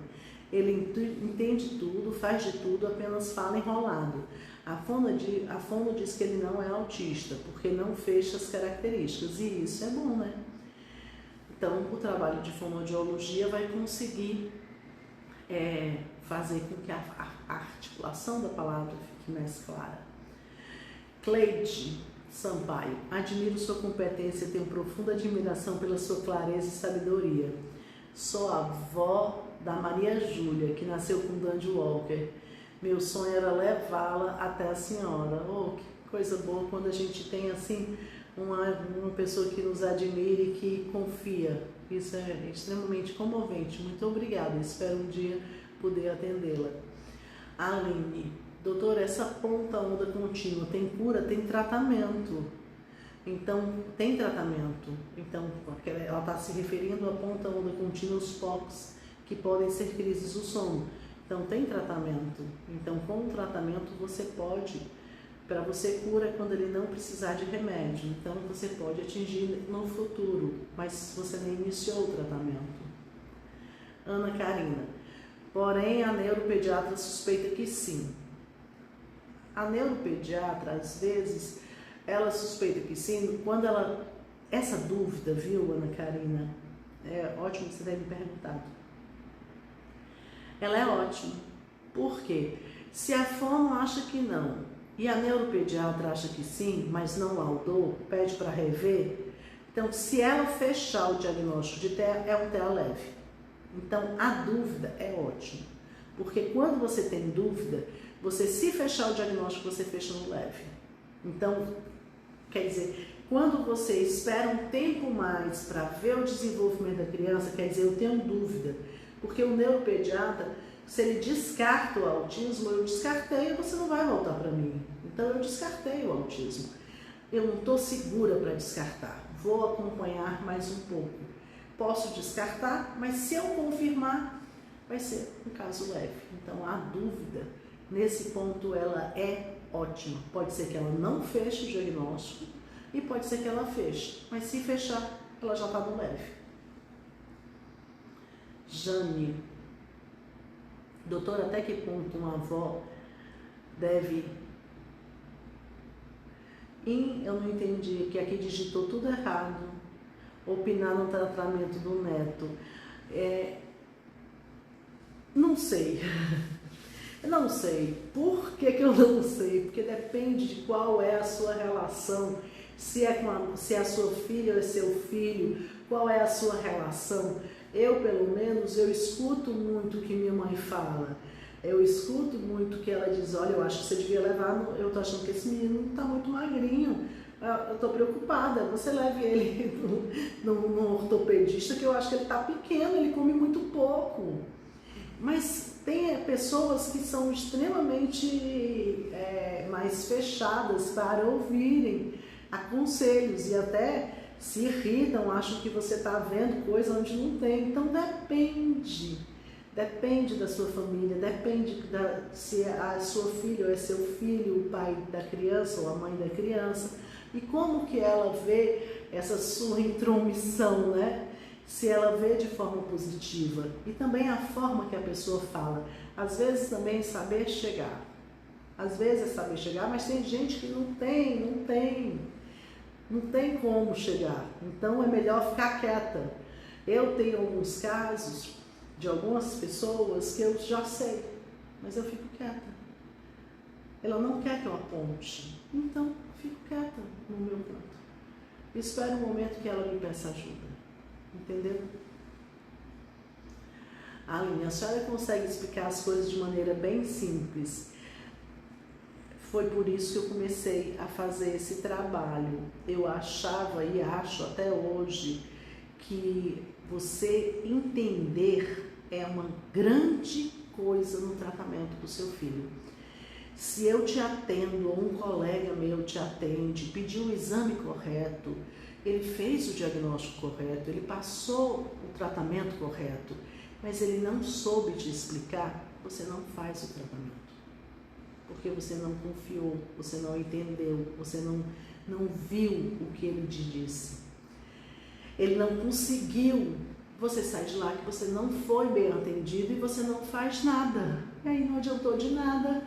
Ele entende tudo, faz de tudo, apenas fala enrolado. A fono diz que ele não é autista, porque não fecha as características, e isso é bom, né? Então, o trabalho de fonoaudiologia vai conseguir fazer com que a articulação da palavra fique mais clara. Cleide Sampaio, admiro sua competência e tenho profunda admiração pela sua clareza e sabedoria. Sou avó da Maria Júlia, que nasceu com Dandy Walker. Meu sonho era levá-la até a senhora. Oh, que coisa boa quando a gente tem assim uma pessoa que nos admira e que confia. Isso é extremamente comovente. Muito obrigada. Espero um dia poder atendê-la. Aline, doutora, essa ponta onda contínua tem cura? Tem tratamento. Então, tem tratamento. Então, ela está se referindo à ponta onda contínua, os POCs, que podem ser crises do sono. Então, tem tratamento. Então, com o tratamento, você pode, para você cura quando ele não precisar de remédio. Então, você pode atingir no futuro, mas você nem iniciou o tratamento. Ana Karina, porém, a neuropediatra suspeita que sim. A neuropediatra, às vezes, ela suspeita que sim, quando ela... Essa dúvida, viu, Ana Karina? É ótimo que você tenha me perguntado. Ela é ótima. Por quê? Se a fono acha que não e a neuropediatra acha que sim, mas não laudou, pede para rever, então se ela fechar o diagnóstico de TEA, é um TEA leve. Então a dúvida é ótima, porque quando você tem dúvida, você se fechar o diagnóstico, você fecha no leve. Então, quer dizer, quando você espera um tempo mais para ver o desenvolvimento da criança, quer dizer, eu tenho dúvida. Porque o neuropediatra, se ele descarta o autismo, eu descartei, você não vai voltar para mim. Então, eu descartei o autismo. Eu não estou segura para descartar. Vou acompanhar mais um pouco. Posso descartar, mas se eu confirmar, vai ser um caso leve. Então, a dúvida, nesse ponto, ela é ótima. Pode ser que ela não feche o diagnóstico e pode ser que ela feche. Mas se fechar, ela já está no leve. Jane, doutora, até que ponto uma avó deve... Eu não entendi, que aqui digitou tudo errado. Opinar no tratamento do neto. Não sei. Não sei. Por que eu não sei? Porque depende de qual é a sua relação. Se é a sua filha ou é seu filho, qual é a sua relação. Eu, pelo menos, eu escuto muito o que minha mãe fala. Eu escuto muito que ela diz, olha, eu acho que você devia levar, eu tô achando que esse menino está muito magrinho, eu tô preocupada, você leve ele no ortopedista, que eu acho que ele está pequeno, ele come muito pouco. Mas tem pessoas que são extremamente mais fechadas para ouvirem conselhos e até se irritam, acham que você está vendo coisa onde não tem. Então depende da sua família, depende se a sua filha ou é seu filho, o pai da criança ou a mãe da criança, e como que ela vê essa sua intromissão, né? Se ela vê de forma positiva, e também a forma que a pessoa fala. Às vezes também saber chegar, às vezes é saber chegar, mas tem gente que não tem como chegar, então é melhor ficar quieta. Eu tenho alguns casos de algumas pessoas que eu já sei, mas eu fico quieta. Ela não quer que eu aponte, então eu fico quieta no meu canto. Espero um momento que ela me peça ajuda, entendeu? Aline, a senhora consegue explicar as coisas de maneira bem simples. Foi por isso que eu comecei a fazer esse trabalho. Eu achava e acho até hoje que você entender é uma grande coisa no tratamento do seu filho. Se eu te atendo, ou um colega meu te atende, pediu o exame correto, ele fez o diagnóstico correto, ele passou o tratamento correto, mas ele não soube te explicar, você não faz o tratamento. Porque você não confiou, você não entendeu, você não viu o que ele te disse. ele não conseguiu, você sai de lá que você não foi bem atendido e você não faz nada. E aí não adiantou de nada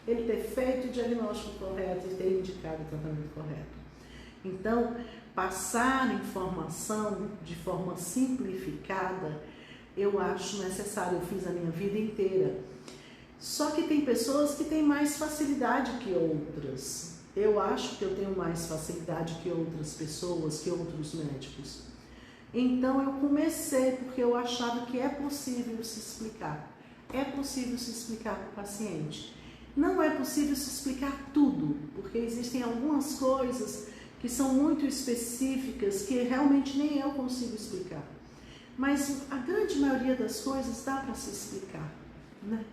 ele ter feito o diagnóstico correto e ter indicado o tratamento correto. Então, passar informação de forma simplificada, eu acho necessário, eu fiz a minha vida inteira. Só que tem pessoas que têm mais facilidade que outras. Eu acho que eu tenho mais facilidade que outras pessoas, que outros médicos. Então eu comecei porque eu achava que é possível se explicar. É possível se explicar para o paciente. Não é possível se explicar tudo, porque existem algumas coisas que são muito específicas que realmente nem eu consigo explicar. Mas a grande maioria das coisas dá para se explicar, né?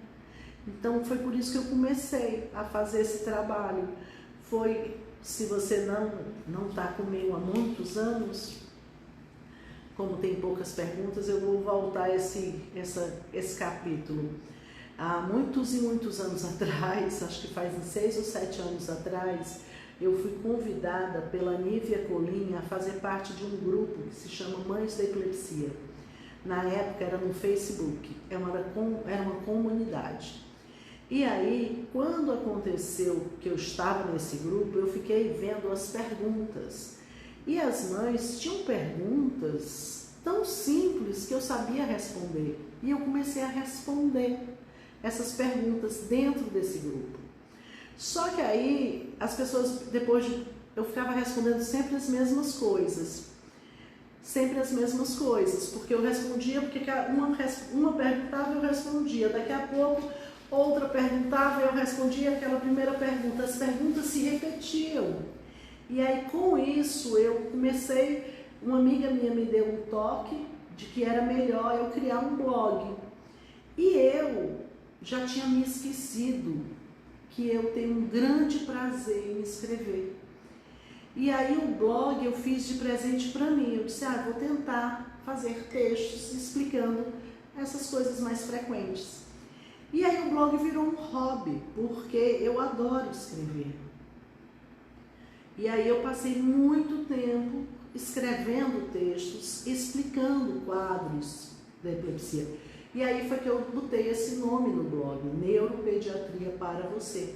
Então foi por isso que eu comecei a fazer esse trabalho. Foi, se você não está comigo há muitos anos, como tem poucas perguntas, eu vou voltar esse capítulo. Há muitos e muitos anos atrás, acho que faz 6 ou 7 anos atrás, eu fui convidada pela Nívia Colim a fazer parte de um grupo que se chama Mães da Epilepsia. Na época era no Facebook, era uma comunidade. E aí, quando aconteceu que eu estava nesse grupo, eu fiquei vendo as perguntas. E as mães tinham perguntas tão simples que eu sabia responder. E eu comecei a responder essas perguntas dentro desse grupo. Só que aí, as pessoas, eu ficava respondendo sempre as mesmas coisas. Sempre as mesmas coisas, porque eu respondia, porque uma perguntava e eu respondia. Daqui a pouco, outra perguntava e eu respondia aquela primeira pergunta. As perguntas se repetiam. E aí, com isso, eu comecei, uma amiga minha me deu um toque de que era melhor eu criar um blog. E eu já tinha me esquecido que eu tenho um grande prazer em escrever. E aí o blog eu fiz de presente para mim. Eu disse, vou tentar fazer textos explicando essas coisas mais frequentes. E aí o blog virou um hobby, porque eu adoro escrever. E aí eu passei muito tempo escrevendo textos, explicando quadros da epilepsia. E aí foi que eu botei esse nome no blog, Neuropediatria para Você,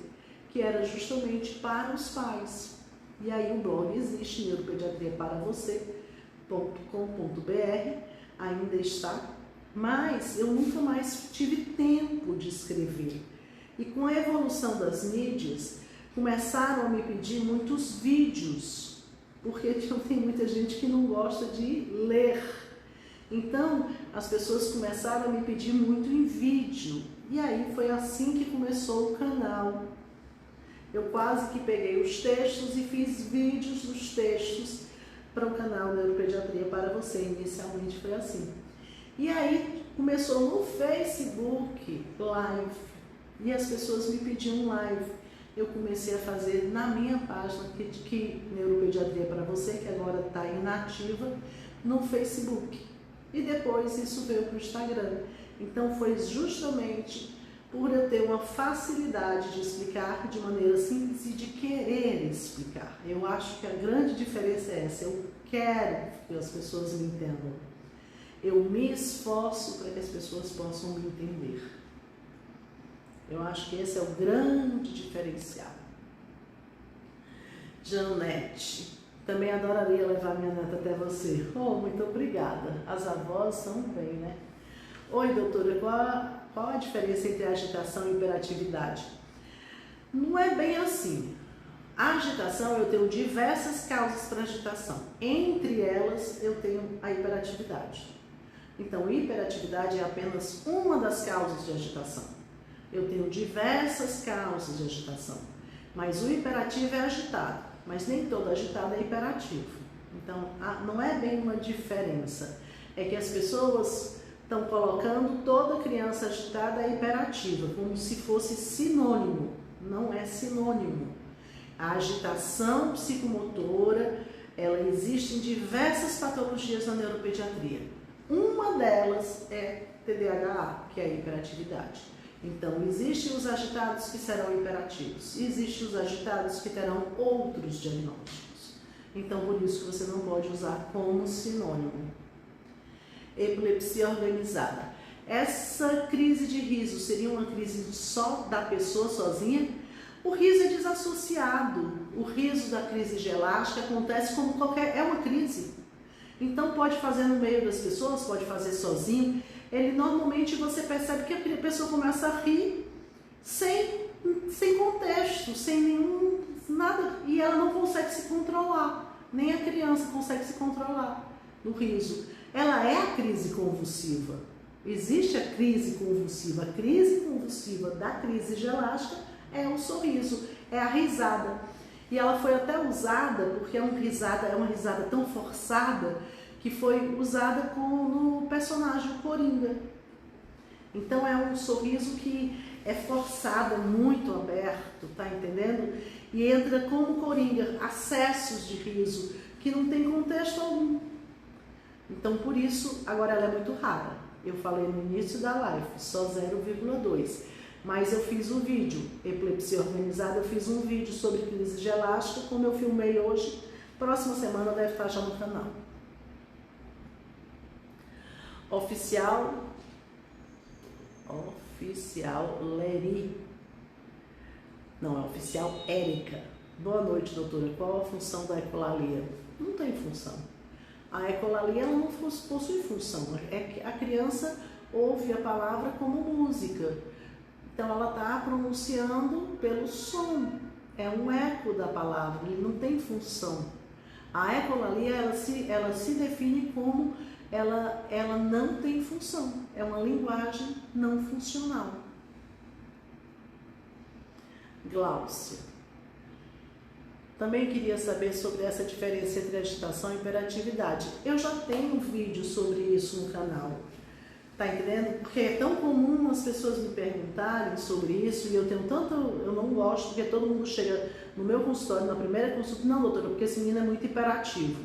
que era justamente para os pais. E aí o blog existe, neuropediatriaparavocê.com.br, ainda está, mas eu nunca mais tive tempo de escrever. E com a evolução das mídias, começaram a me pedir muitos vídeos, porque tem muita gente que não gosta de ler. Então, as pessoas começaram a me pedir muito em vídeo. E aí foi assim que começou o canal. Eu quase que peguei os textos e fiz vídeos dos textos para o canal Neuropediatria para Você. Inicialmente foi assim. E aí começou no Facebook live. E as pessoas me pediam live. Eu comecei a fazer na minha página, que Neuropediatria para Você, que agora está inativa, no Facebook. E depois isso veio para o Instagram. Então foi justamente por eu ter uma facilidade de explicar de maneira simples e de querer explicar. Eu acho que a grande diferença é essa. Eu quero que as pessoas me entendam. Eu me esforço para que as pessoas possam me entender. Eu acho que esse é o grande diferencial. Janete, também adoraria levar minha neta até você. Muito obrigada. As avós são bem, né? Oi, doutora, qual a diferença entre agitação e hiperatividade? Não é bem assim. A agitação, eu tenho diversas causas para agitação. Entre elas, eu tenho a hiperatividade. Então, hiperatividade é apenas uma das causas de agitação. Eu tenho diversas causas de agitação, mas o hiperativo é agitado, mas nem todo agitado é hiperativo. Então, não é bem uma diferença. É que as pessoas estão colocando toda criança agitada é hiperativa, como se fosse sinônimo. Não é sinônimo. A agitação psicomotora, ela existe em diversas patologias na neuropediatria. Uma delas é TDAH, que é a hiperatividade. Então, existem os agitados que serão hiperativos, existem os agitados que terão outros diagnósticos. Então, por isso que você não pode usar como sinônimo. Epilepsia organizada. Essa crise de riso seria uma crise só da pessoa sozinha? O riso é desassociado. O riso da crise gelástica acontece como qualquer... é uma crise. Então pode fazer no meio das pessoas, pode fazer sozinho. Ele normalmente você percebe que a pessoa começa a rir sem contexto, sem nenhum nada, e ela não consegue se controlar. Nem a criança consegue se controlar no riso. Ela é a crise convulsiva. Existe a crise convulsiva. A crise convulsiva da crise gelástica é o sorriso, é a risada. E ela foi até usada, porque é uma risada tão forçada, que foi usada no personagem Coringa. Então é um sorriso que é forçado, muito aberto, tá entendendo? E entra como Coringa, acessos de riso, que não tem contexto algum. Então por isso, agora ela é muito rara. Eu falei no início da live, só 0,2. Mas eu fiz um vídeo, epilepsia organizada, eu fiz um vídeo sobre crise gelástica, como eu filmei hoje, próxima semana deve estar já no canal. Oficial Leri. Não, é oficial Érica. Boa noite, doutora. Qual a função da ecolalia? Não tem função. A ecolalia ela não possui função. É que a criança ouve a palavra como música. Então ela está pronunciando pelo som. É um eco da palavra, ele não tem função. A ecolalia ela se define como ela não tem função. É uma linguagem não funcional. Gláucia. Também queria saber sobre essa diferença entre agitação e hiperatividade. Eu já tenho um vídeo sobre isso no canal. Tá entendendo? Porque é tão comum as pessoas me perguntarem sobre isso e eu não gosto, porque todo mundo chega no meu consultório, na primeira consulta, não, doutora, porque esse menino é muito hiperativo.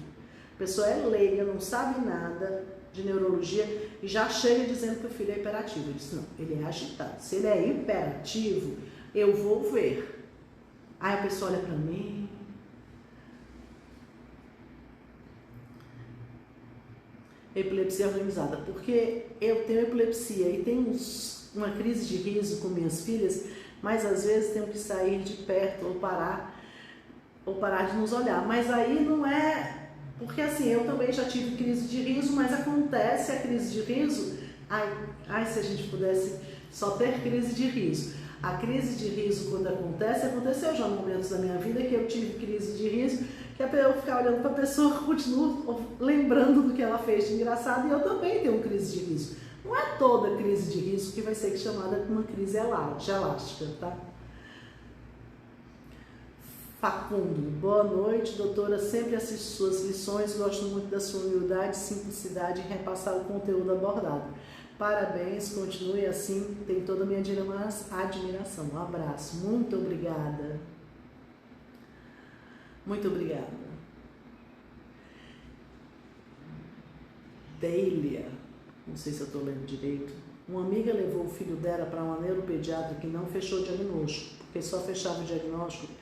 A pessoa é leiga, não sabe nada de neurologia e já chega dizendo que o filho é hiperativo. Eu disse, não, ele é agitado. Se ele é hiperativo, eu vou ver. Aí a pessoa olha pra mim. Epilepsia organizada, porque eu tenho epilepsia e tenho uma crise de riso com minhas filhas, mas às vezes tenho que sair de perto ou parar de nos olhar, mas aí não é, porque assim, eu também já tive crise de riso, mas acontece a crise de riso, ai se a gente pudesse só ter crise de riso. A crise de riso quando aconteceu já momentos da minha vida que eu tive crise de riso, que é eu ficar olhando para a pessoa, continuo lembrando do que ela fez de engraçado, e eu também tenho crise de riso. Não é toda crise de riso que vai ser chamada de uma crise gelástica, tá? Facundo, boa noite, doutora, sempre assisto suas lições, gosto muito da sua humildade e simplicidade em repassar o conteúdo abordado. Parabéns, continue assim, tem toda a minha admiração. Um abraço, muito obrigada. Muito obrigada. Delia, não sei se eu estou lendo direito. Uma amiga levou o filho dela para uma neuropediatra que não fechou o diagnóstico, porque só fechava o diagnóstico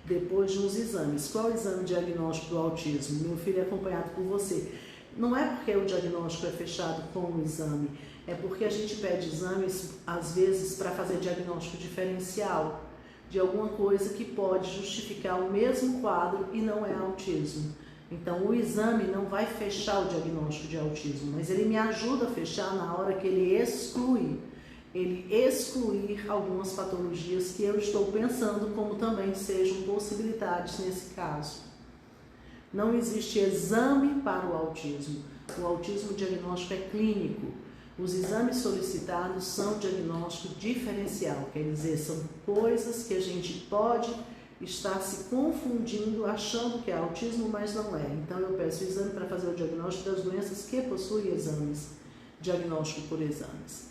depois de uns exames. Qual é o exame diagnóstico do autismo? Meu filho é acompanhado por você. Não é porque o diagnóstico é fechado com o exame, é porque a gente pede exames, às vezes, para fazer diagnóstico diferencial de alguma coisa que pode justificar o mesmo quadro e não é autismo. Então, o exame não vai fechar o diagnóstico de autismo, mas ele me ajuda a fechar na hora que ele excluir algumas patologias que eu estou pensando como também sejam possibilidades nesse caso. Não existe exame para o autismo. O autismo diagnóstico é clínico. Os exames solicitados são diagnóstico diferencial, quer dizer, são coisas que a gente pode estar se confundindo, achando que é autismo, mas não é. Então eu peço o exame para fazer o diagnóstico das doenças que possuem exames, diagnóstico por exames.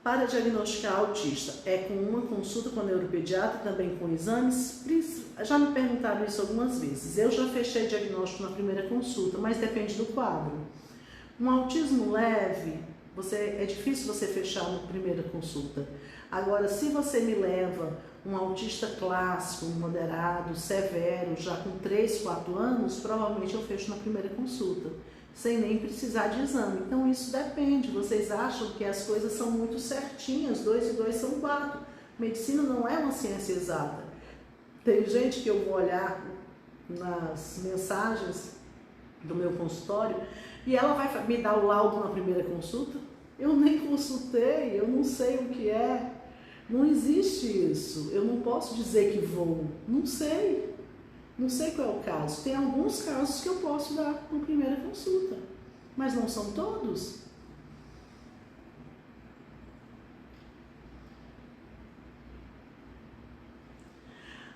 Para diagnosticar autista, é com uma consulta com a neuropediatra, também com exames? Já me perguntaram isso algumas vezes. Eu já fechei diagnóstico na primeira consulta, mas depende do quadro. Um autismo leve, é difícil você fechar na primeira consulta. Agora, se você me leva um autista clássico, um moderado, severo, já com 3, 4 anos, provavelmente eu fecho na primeira consulta, sem nem precisar de exame. Então isso depende, vocês acham que as coisas são muito certinhas, 2 e 2 são 4. Medicina não é uma ciência exata. Tem gente que eu vou olhar nas mensagens do meu consultório e ela vai me dar o laudo na primeira consulta. Eu nem consultei, eu não sei o que é. Não existe isso. Eu não posso dizer que vou. Não sei. Não sei qual é o caso. Tem alguns casos que eu posso dar na primeira consulta, mas não são todos.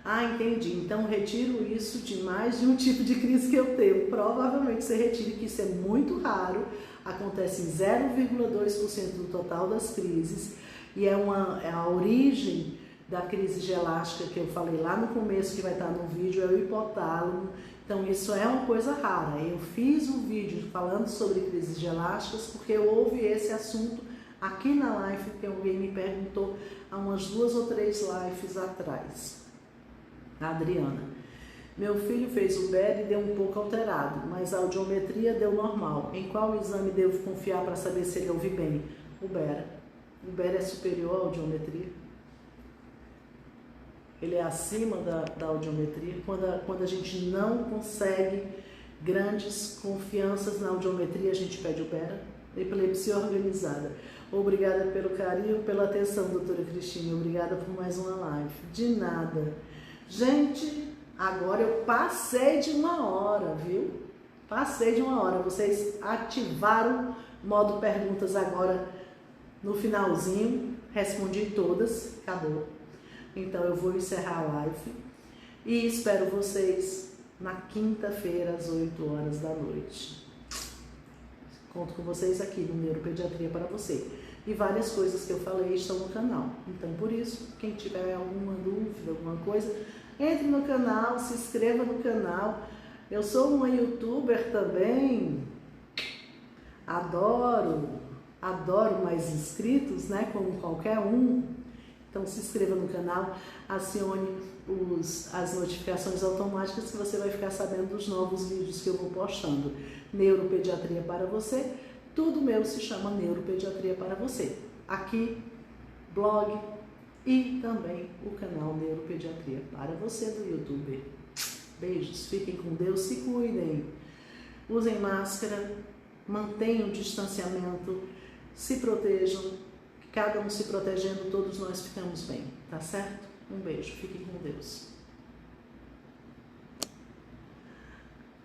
Ah, entendi. Então retiro isso de mais de um tipo de crise que eu tenho. Provavelmente você retire que isso é muito raro, acontece em 0,2% do total das crises e é a origem da crise gelástica que eu falei lá no começo, que vai estar no vídeo, é o hipotálamo. Então isso é uma coisa rara. Eu fiz um vídeo falando sobre crises gelásticas porque houve esse assunto aqui na live que alguém me perguntou há umas 2 ou 3 lives atrás. A Adriana: meu filho fez o BER e deu um pouco alterado, mas a audiometria deu normal. Em qual exame devo confiar para saber se ele ouve bem? O BER. O BER é superior à audiometria. Ele é acima da audiometria. Quando a gente não consegue grandes confianças na audiometria, a gente pede o BER. Epilepsia organizada. Obrigada pelo carinho, pela atenção, doutora Cristina. Obrigada por mais uma live. De nada. Gente, agora eu passei de 1 hora, viu? Passei de 1 hora. Vocês ativaram o modo perguntas agora no finalzinho. Respondi todas, acabou. Então eu vou encerrar a live e espero vocês na quinta-feira às 8 horas da noite. Conto com vocês aqui no Neuropediatria para você. E várias coisas que eu falei estão no canal. Então, por isso, quem tiver alguma dúvida, alguma coisa, entre no canal, se inscreva no canal. Eu sou uma youtuber também. Adoro mais inscritos, né? Como qualquer um. Então, se inscreva no canal, acione as notificações automáticas que você vai ficar sabendo dos novos vídeos que eu vou postando. Neuropediatria para você. Tudo meu se chama Neuropediatria para você. Aqui, blog e também o canal Neuropediatria para você do YouTube. Beijos, fiquem com Deus, se cuidem. Usem máscara, mantenham o distanciamento, se protejam. Cada um se protegendo, todos nós ficamos bem, tá certo? Um beijo, fiquem com Deus.